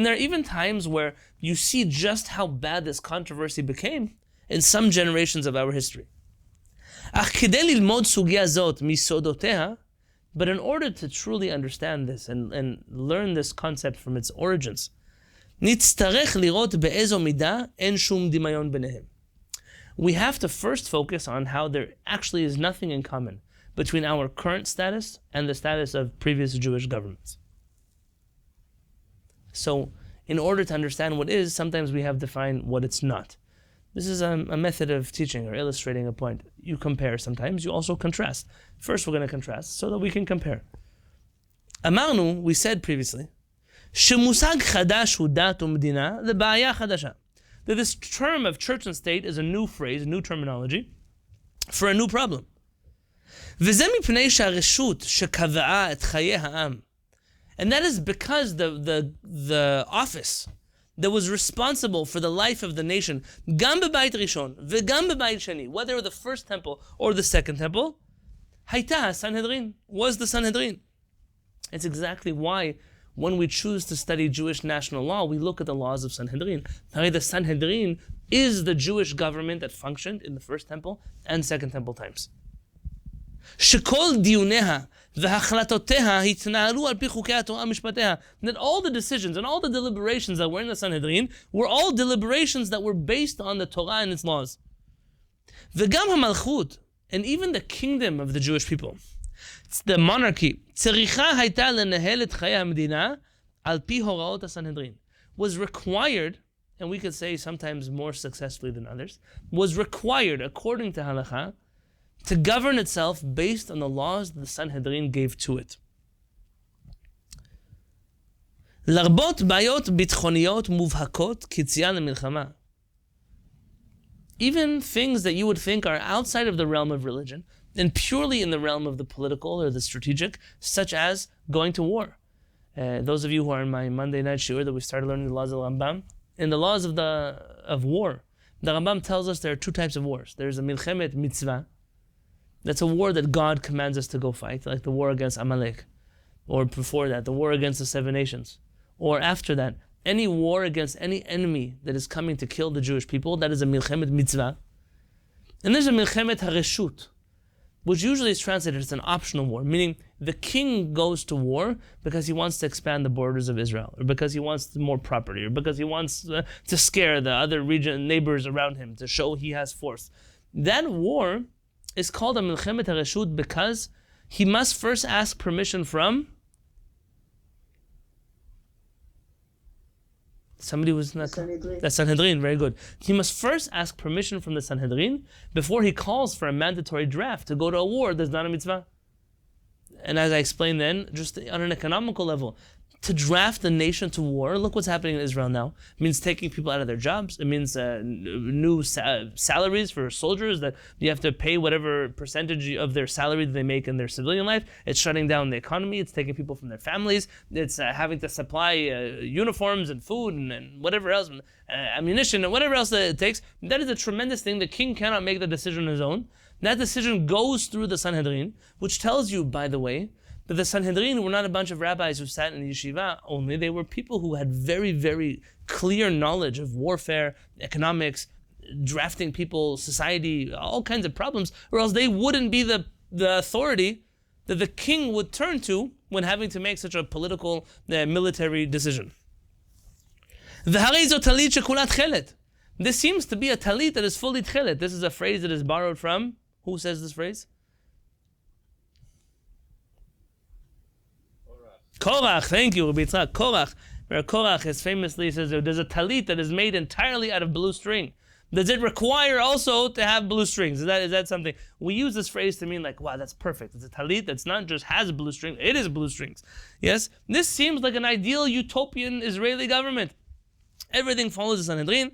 there are even times where you see just how bad this controversy became in some generations of our history. But in order to truly understand this and learn this concept from its origins, we have to first focus on how there actually is nothing in common between our current status and the status of previous Jewish governments. So, in order to understand what is, sometimes we have to find what it's not. This is a method of teaching or illustrating a point. You compare sometimes, you also contrast. First we're going to contrast so that we can compare. Amarnu, we said previously, shemusag chadash hu dat u'medinah leba'aya chadasha. That this term of church and state is a new phrase, a new terminology, for a new problem. וזה מפני שהרשות שקבעה את חיי העם, and that is because the office that was responsible for the life of the nation, גם בבית ראשון וגם בבית שני, whether the first temple or the second temple, הייתה Sanhedrin, was the Sanhedrin. It's exactly why when we choose to study Jewish national law, we look at the laws of Sanhedrin. The Sanhedrin is the Jewish government that functioned in the first temple and second temple times. שכל דיוניה והחלטותיה התנהלו על פי חוקי התורה ומשפטיה. That all the decisions and all the deliberations that were in the Sanhedrin were all deliberations that were based on the Torah and its laws. V'gam ha'malchut, and even the kingdom of the Jewish people, the monarchy, tzericha hayta lenehel et chayei ha'medina al pi horaot haSanhedrin, was required, and we could say sometimes more successfully than others, was required according to halakha to govern itself based on the laws that the Sanhedrin gave to it. Larbot bayot bitchoniyot muvhakot kitzia lemilchama. Even things that you would think are outside of the realm of religion and purely in the realm of the political or the strategic, such as going to war. Those of you who are in my Monday night shiur that we started learning the laws of the Rambam, in the laws of war, the Rambam tells us there are two types of wars. There's a milchemet mitzvah. That's a war that God commands us to go fight, like the war against Amalek. Or before that, the war against the 7 nations. Or after that, any war against any enemy that is coming to kill the Jewish people, that is a milchemet mitzvah. And there's a milchemet hareshut, which usually is translated as an optional war, meaning the king goes to war because he wants to expand the borders of Israel, or because he wants more property, or because he wants to scare the other neighbors around him, to show he has force. That war is called a milchemet hareshut because he must first ask permission from somebody was not the Sanhedrin, very good. He must first ask permission from the Sanhedrin before he calls for a mandatory draft to go to a war that's not a mitzvah. And as I explained then, just on an economical level, to draft the nation to war, look what's happening in Israel now. It means taking people out of their jobs. It means new salaries for soldiers that you have to pay whatever percentage of their salary that they make in their civilian life. It's shutting down the economy. It's taking people from their families. It's having to supply uniforms and food and whatever else, ammunition and whatever else that it takes. That is a tremendous thing. The king cannot make the decision on his own. That decision goes through the Sanhedrin, which tells you, by the way, that the Sanhedrin were not a bunch of rabbis who sat in the yeshiva only. They were people who had very, very clear knowledge of warfare, economics, drafting people, society, all kinds of problems, or else they wouldn't be the authority that the king would turn to when having to make such a political, military decision. This seems to be a talit that is fully tchelet. This is a phrase that is borrowed from, who says this phrase? Korach, thank you, Rabbi Yitzchak. Korach is famously says there's a talit that is made entirely out of blue string. Does it require also to have blue strings? Is that something? We use this phrase to mean like, wow, that's perfect. It's a talit that's not just has blue strings, it is blue strings. Yes? This seems like an ideal utopian Israeli government. Everything follows the Sanhedrin.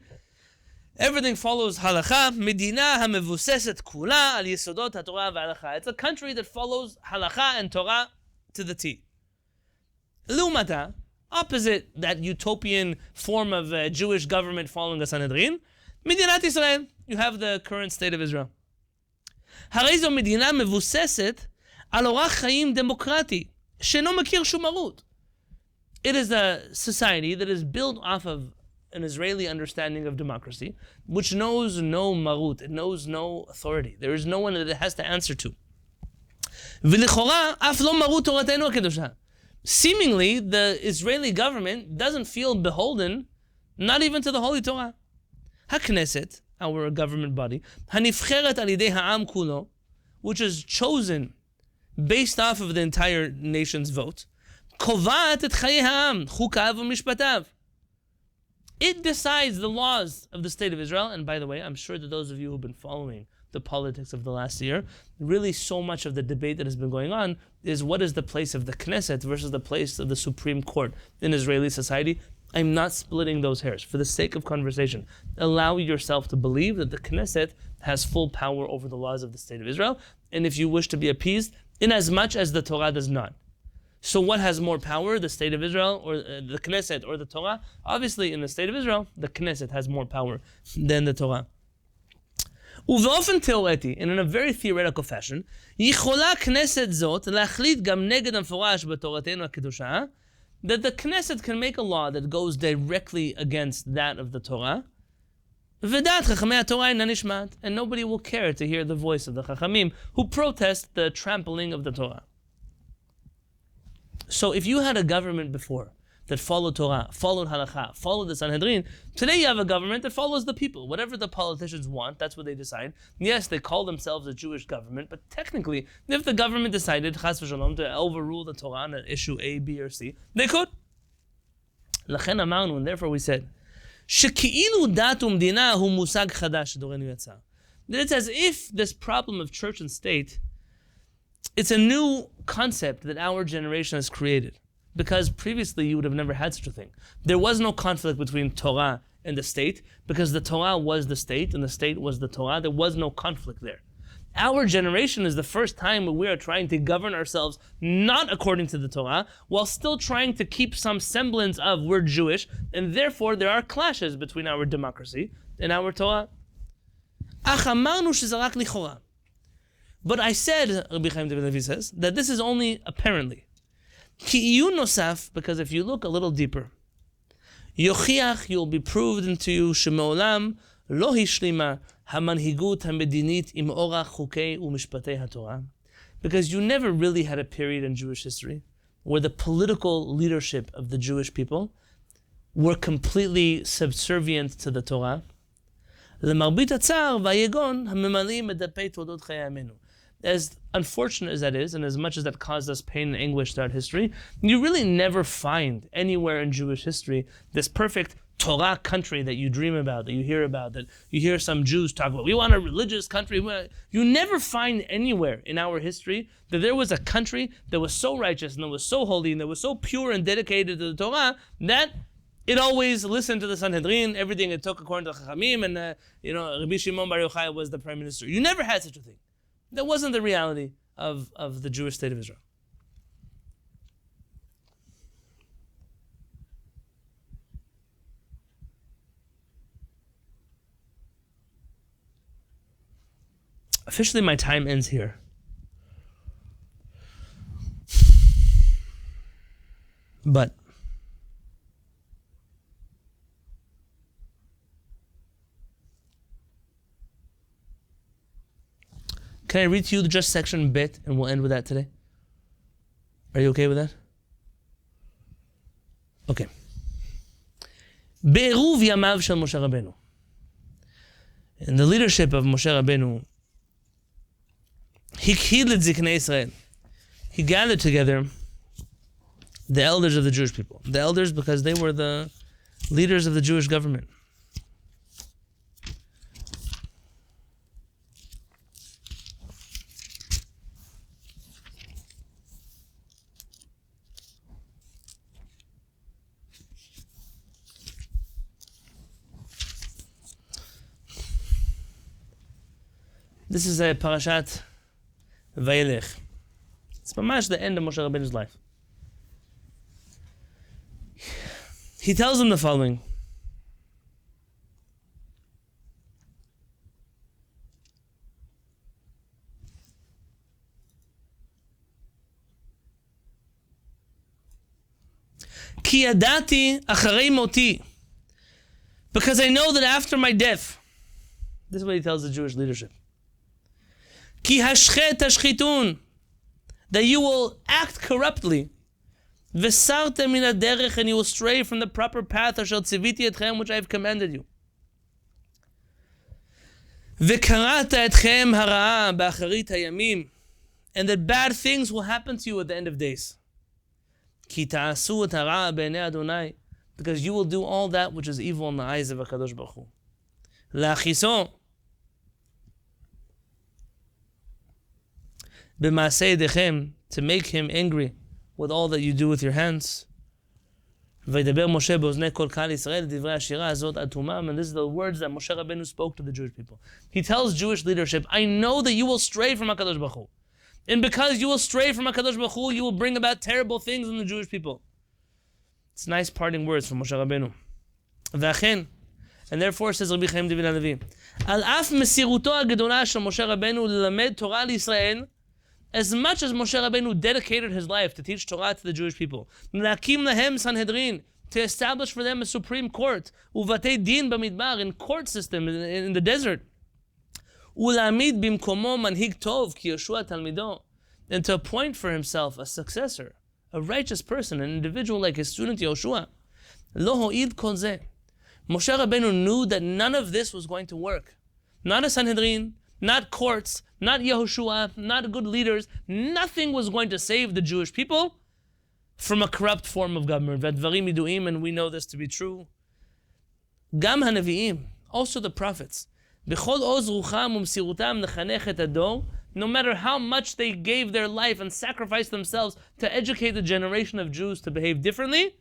Everything follows halakha. Medina hamevuseset kula al yesodot haTorah v'halakha. It's a country that follows halakha and Torah to the T. Lumata, opposite that utopian form of Jewish government following the Sanhedrin, Medinat Israel, you have the current state of Israel. Harezo Medina mevuseset al orach chaim demokrati, sheno makir shum marut. It is a society that is built off of an Israeli understanding of democracy, which knows no marut, it knows no authority. There is no one that it has to answer to. V'lichora af lo marut toratenu hakedosha. Seemingly, the Israeli government doesn't feel beholden, not even to the Holy Torah. HaKnesset, our government body, hanifcheret al yidei ha'am kulo, which is chosen based off of the entire nation's vote, kovat et chayei ha'am, chukav u'mishpatav. It decides the laws of the state of Israel. And by the way, I'm sure that those of you who've been following the politics of the last year, really so much of the debate that has been going on is what is the place of the Knesset versus the place of the Supreme Court in Israeli society. I'm not splitting those hairs. For the sake of conversation, allow yourself to believe that the Knesset has full power over the laws of the state of Israel, and if you wish to be appeased, in as much as the Torah does not. So what has more power, the state of Israel or the Knesset or the Torah? Obviously, in the state of Israel, the Knesset has more power than the Torah. ובאופן תיאורטי, and in a very theoretical fashion, יכולה כנסת זאת להחליט גם נגד המפורש בתורתנו הקדושה, that the Knesset can make a law that goes directly against that of the Torah, ודעת חכמי התורה אינה נשמעת, and nobody will care to hear the voice of the Chachamim who protest the trampling of the Torah. So if you had a government before that followed Torah, followed halakha, followed the Sanhedrin. Today you have a government that follows the people. Whatever the politicians want, that's what they decide. Yes, they call themselves a Jewish government, but technically, if the government decided, chas v'shalom, to overrule the Torah and issue A, B, or C, they could. Lachen amarnu, and therefore we said, sheki'ilu dat u'Medinah hu musag chadash dorenu yatzar. That it's as if this problem of church and state, it's a new concept that our generation has created. Because previously you would have never had such a thing. There was no conflict between Torah and the state, because the Torah was the state and the state was the Torah. There was no conflict there. Our generation is the first time where we are trying to govern ourselves not according to the Torah, while still trying to keep some semblance of we're Jewish, and therefore there are clashes between our democracy and our Torah. But I said, Rabbi Chaim David Halevy says, that this is only apparently. Because if you look a little deeper, you'll be proved into you sheme'olam lo hishlima hamanhigut hamedinit im orach chukei u'mishpatei haTorah. Because you never really had a period in Jewish history where the political leadership of the Jewish people were completely subservient to the Torah. Lemarbit hatzar vayegon hamemalim edapei todot chayei amenu. As unfortunate as that is, and as much as that caused us pain and anguish throughout history, you really never find anywhere in Jewish history this perfect Torah country that you dream about, that you hear about, that you hear some Jews talk about. We want a religious country. You never find anywhere in our history that there was a country that was so righteous and that was so holy and that was so pure and dedicated to the Torah that it always listened to the Sanhedrin, everything it took according to the HaShamayim, and Rabbi Shimon Bar Yochai was the prime minister. You never had such a thing. That wasn't the reality of the Jewish state of Israel. Officially, my time ends here. But can I read to you just section bit, and we'll end with that today? Are you okay with that? Okay. Be'eruv yamav shel Moshe Rabbeinu. In the leadership of Moshe Rabbeinu, Kehillat ziknei Israel. He gathered together the elders of the Jewish people. The elders because they were the leaders of the Jewish government. This is a parashat Vayelech. It's mamash the end of Moshe Rabbeinu's life. He tells them the following. Ki yadati acharei moti. Because I know that after my death, this is what he tells the Jewish leadership. Ki hashchet hashchitun, that you will act corruptly. V'sartem min haderech, and you will stray from the proper path asher tziviti etchem, which I have commanded you. V'karata etchem hara'a ba'acharit hayamim, and that bad things will happen to you at the end of days. Ki ta'asu et hara'a b'nei Adonai, because you will do all that which is evil in the eyes of HaKadosh Baruch Hu. La'achiso b'masei dechem, to make him angry with all that you do with your hands. Vaydaber Moshe be'oznei kol kal Yisrael divrei hashira azot ad tumam, and this is the words that Moshe Rabbeinu spoke to the Jewish people. He tells Jewish leadership, I know that you will stray from HaKadosh Baruch Hu. And because you will stray from HaKadosh Baruch Hu, you will bring about terrible things in the Jewish people. It's nice parting words from Moshe Rabbeinu. V'achen, and therefore says Rabbi Chaim David Halevy, Al af mesiruto ha'gedola shel Moshe Rabbeinu lelamed Torah l'Yisrael, as much as Moshe Rabbeinu dedicated his life to teach Torah to the Jewish people, Lakim lahem Sanhedrin, to establish for them a supreme court, uvatei din b'midbar, in court system in the desert, ulamid bimkomo manhig tov ki Yoshua talmido, and to appoint for himself a successor, a righteous person, an individual like his student Yoshua. Lo ho'il kol zeh. Moshe Rabbeinu knew that none of this was going to work. Not a Sanhedrin, not courts, not Yehoshua, not good leaders. Nothing was going to save the Jewish people from a corrupt form of government. V'advarim yiduim, and we know this to be true. Gam hanaviim, also the prophets. B'chol oz rucham u'msirutam nechanech et hador. No matter how much they gave their life and sacrificed themselves to educate the generation of Jews to behave differently,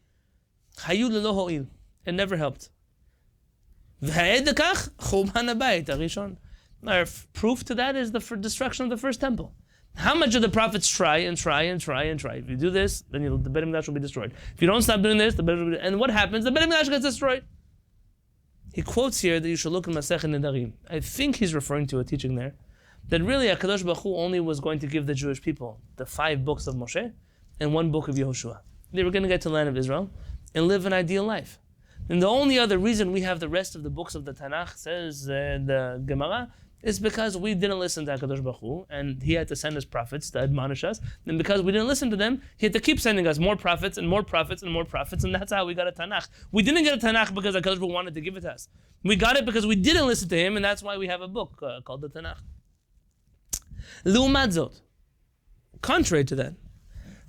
hayu lelo ho'il. It never helped. V'ha'ed lekach churban habayit harishon. Our proof to that is the destruction of the first temple. How much did the prophets try and try and try and try? If you do this, then the Beit HaMikdash will be destroyed. If you don't stop doing this, and what happens? The Beit HaMikdash gets destroyed. He quotes here that you should look in Masechet Nedarim. I think he's referring to a teaching there that really HaKadosh Baruch Hu only was going to give the Jewish people the 5 books of Moshe and 1 book of Yehoshua. They were going to get to the land of Israel and live an ideal life. And the only other reason we have the rest of the books of the Tanakh, says the Gemara, is because we didn't listen to HaKadosh Baruch Hu, and He had to send His prophets to admonish us. And because we didn't listen to them, He had to keep sending us more prophets and more prophets and more prophets, and that's how we got a Tanakh. We didn't get a Tanakh because HaKadosh Baruch Hu wanted to give it to us. We got it because we didn't listen to Him, and that's why we have a book called the Tanakh. L'umat zot, contrary to that,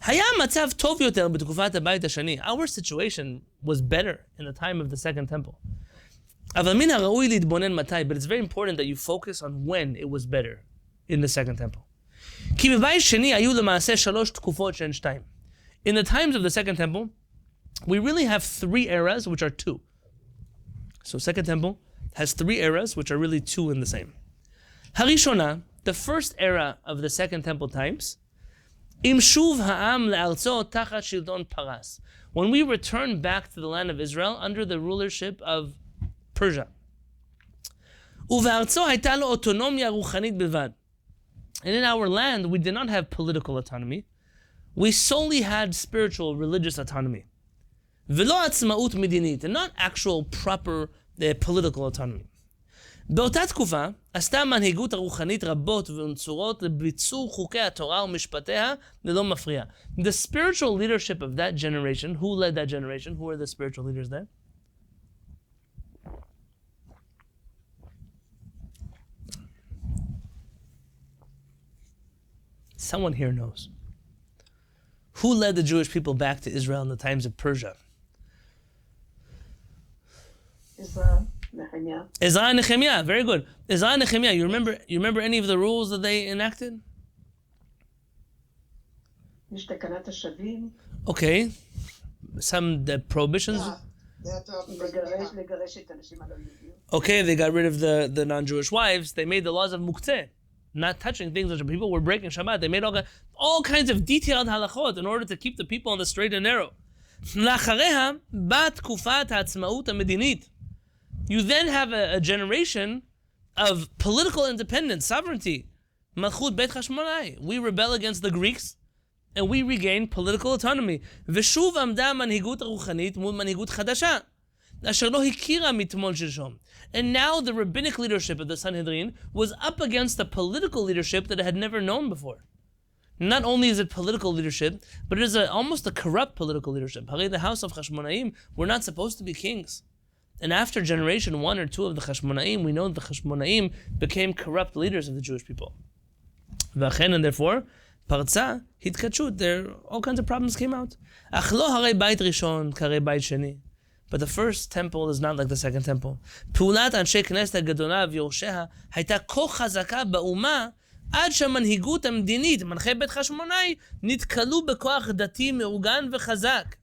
היה מצב טוב יותר בתקופת הבית השני. Our situation was better in the time of the second temple. אבל מן הראוי להתבונן מתי, but it's very important that you focus on when it was better in the second temple. כי בבית שני היו למעשה 3 תקופות שהן 2. In the times of the second temple, we really have 3 eras, which are 2. So second temple has 3 eras, which are really 2 in the same. הראשונה, the first era of the second temple times, אם שוב העם לארצו תחת שלטון פרס. When we return back to the land of Israel under the rulership of Persia. ובארצו הייתה לו אוטונומיה רוחנית בלבד. And in our land, we did not have political autonomy. We solely had spiritual, religious autonomy. ולא עצמאות מדינית, and not actual proper political autonomy. באותה תקופה, עשתה המנהיגות הרוחנית רבות ונצורות לביצור חוקי התורה ומשפטיה ללא מפריע. The spiritual leadership of that generation, who led that generation? Who were the spiritual leaders there? Someone here knows. Who led the Jewish people back to Israel in the times of Persia? Ezra and Nehemiah, very good. Ezra and Nehemiah, you remember any of the rules that they enacted? Okay. Some the prohibitions. Okay, they got rid of the non-Jewish wives. They made the laws of muktzeh, not touching things which people were breaking Shabbat. They made all kinds of detailed halachot in order to keep the people on the straight and narrow. לאחריה באה תקופת העצמאות המדינית. You then have a generation of political independence, sovereignty. Malchut Beit HaShamayim. We rebel against the Greeks, and we regain political autonomy. ושוב עמדה המנהיגות הרוחנית מול מנהיגות חדשה, אשר לא הכירה מתמול שלשום. And now the rabbinic leadership of the Sanhedrin was up against a political leadership that it had never known before. Not only is it political leadership, but it is almost a corrupt political leadership. The house of HaShamayim were not supposed to be kings. And after generation 1 or 2 of the HaShamayim, we know that the HaShamayim became corrupt leaders of the Jewish people. And therefore, parza, hitkachut, there all kinds of problems came out. But the first temple is not like the second temple. פעולת אנשי כנסת הגדולה ויורשיה הייתה כה חזקה באומה עד שהמנהיגות המדינית, מנחי בית חשמונאי, נתקלו בכוח דתי מאורגן וחזק.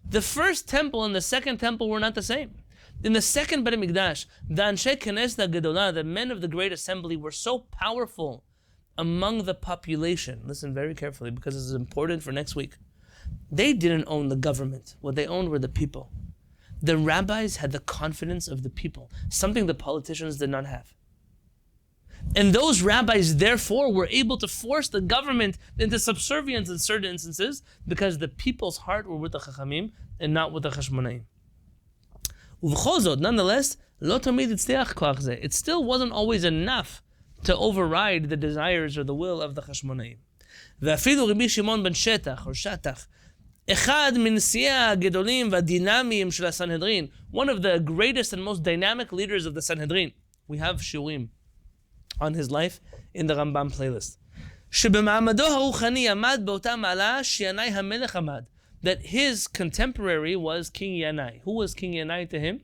The first temple and the second temple were not the same. In the second Beit HaMikdash, the Anshe Knesset HaGedolah, the men of the great assembly, were so powerful among the population. Listen very carefully because this is important for next week. They didn't own the government. What they owned were the people. The rabbis had the confidence of the people, something the politicians did not have. And those rabbis, therefore, were able to force the government into subservience in certain instances because the people's heart were with the Chachamim and not with the Chashmonaim. Nonetheless, it still wasn't always enough to override the desires or the will of the Chashmonaim. ואפילו רבי שמעון בן שטח, or שטח, אחד מנשיאי הגדולים והדינמיים של הסנהדרין, one of the greatest and most dynamic leaders of the Sanhedrin. We have shiurim on his life in the Rambam playlist. שבמעמדו הרוחני עמד באותה מעלה שינאי המלך עמד. That his contemporary was King Yanai. Who was King Yanai to him?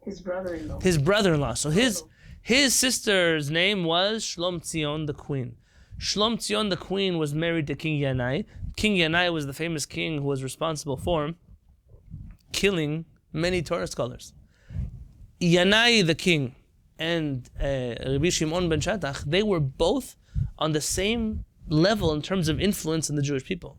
His brother-in-law. His brother-in-law. So his sister's name was Shlom Tzion, the queen. Shlom Tzion, the queen, was married to King Yanai. King Yanai was the famous king who was responsible for killing many Torah scholars. Yanai, the king, and Rabbi Shimon ben Shatach, they were both on the same level in terms of influence in the Jewish people.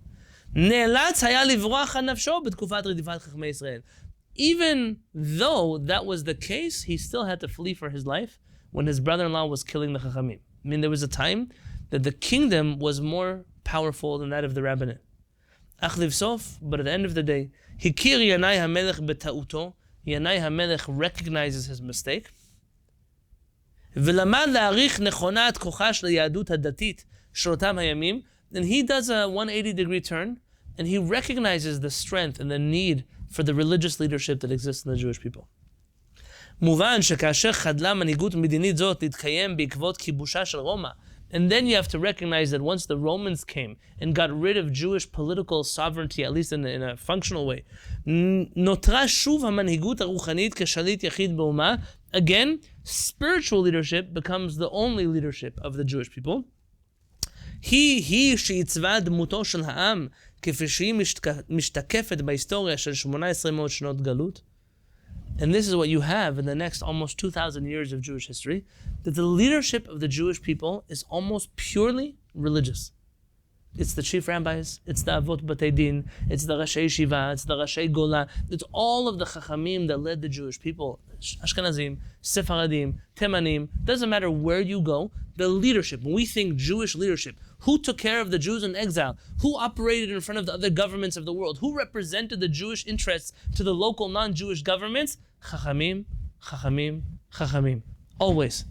Even though that was the case, he still had to flee for his life when his brother-in-law was killing the Chachamim. I mean, there was a time that the kingdom was more powerful than that of the rabbinate. But at the end of the day, Hikir Yanai HaMelech beta'uto, Yanai HaMelech recognizes his mistake. ולמד להעריך נכונה את כוחה של היהדות הדתית של אותם הימים, and he does a 180-degree turn, and he recognizes the strength and the need for the religious leadership that exists in the Jewish people. מובן שכאשר חדלה מנהיגות מדינית זאת להתקיים בעקבות כיבושה של רומא, and then you have to recognize that once the Romans came and got rid of Jewish political sovereignty, at least in a functional way, נותרה שוב המנהיגות הרוחנית כשליט יחיד באומה. Again, spiritual leadership becomes the only leadership of the Jewish people. היא שעיצבה דמותו של העם כפי שהיא משתקפת בהיסטוריה של 1800 שנות גלות. And this is what you have in the next almost 2,000 years of Jewish history, that the leadership of the Jewish people is almost purely religious. It's the chief rabbis, it's the Avot Batei Din, it's the Rashei Shiva, it's the Rashei Gola, it's all of the Chachamim that led the Jewish people. Ashkenazim, Sephardim, Temanim, doesn't matter where you go, the leadership, when we think Jewish leadership, who took care of the Jews in exile? Who operated in front of the other governments of the world? Who represented the Jewish interests to the local non-Jewish governments? Chachamim, Chachamim, Chachamim. Always.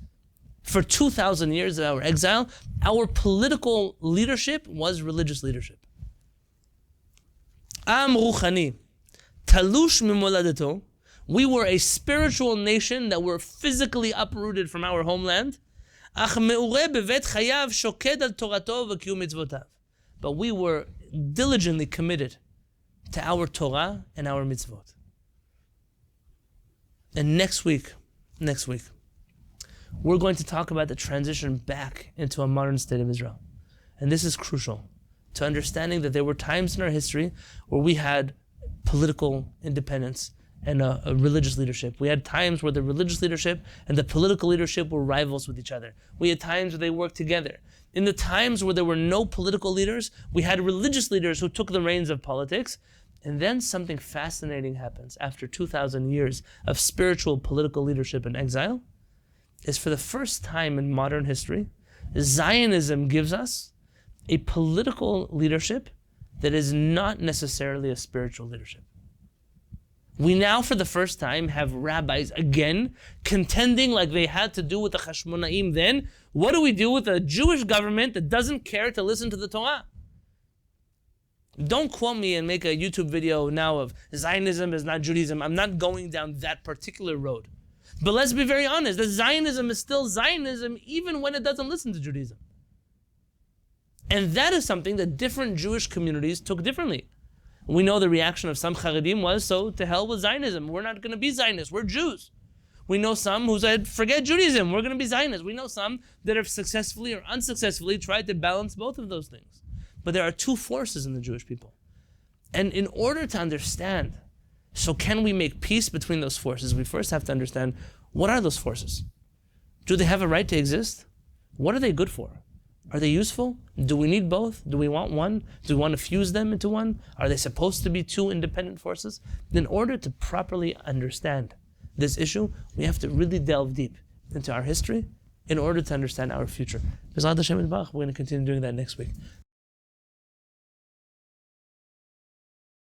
For 2,000 years of our exile, our political leadership was religious leadership. Am Ruchani, Talush Mimoladeto, we were a spiritual nation that were physically uprooted from our homeland. But we were diligently committed to our Torah and our mitzvot. And next week, we're going to talk about the transition back into a modern state of Israel. And this is crucial to understanding that there were times in our history where we had political independence and a religious leadership. We had times where the religious leadership and the political leadership were rivals with each other. We had times where they worked together. In the times where there were no political leaders, we had religious leaders who took the reins of politics. And then something fascinating happens after 2,000 years of spiritual political leadership in exile. Is for the first time in modern history, Zionism gives us a political leadership that is not necessarily a spiritual leadership. We now, for the first time, have rabbis again contending like they had to do with the HaShamayim then. What do we do with a Jewish government that doesn't care to listen to the Torah? Don't quote me and make a YouTube video now of Zionism is not Judaism. I'm not going down that particular road. But let's be very honest, that Zionism is still Zionism even when it doesn't listen to Judaism. And that is something that different Jewish communities took differently. We know the reaction of some Charedim was, so to hell with Zionism. We're not going to be Zionists. We're Jews. We know some who said, forget Judaism. We're going to be Zionists. We know some that have successfully or unsuccessfully tried to balance both of those things. But there are two forces in the Jewish people. And in order to understand, so can we make peace between those forces, we first have to understand, what are those forces? Do they have a right to exist? What are they good for? Are they useful? Do we need both? Do we want one? Do we want to fuse them into one? Are they supposed to be two independent forces? In order to properly understand this issue, we have to really delve deep into our history in order to understand our future. We're going to continue doing that next week.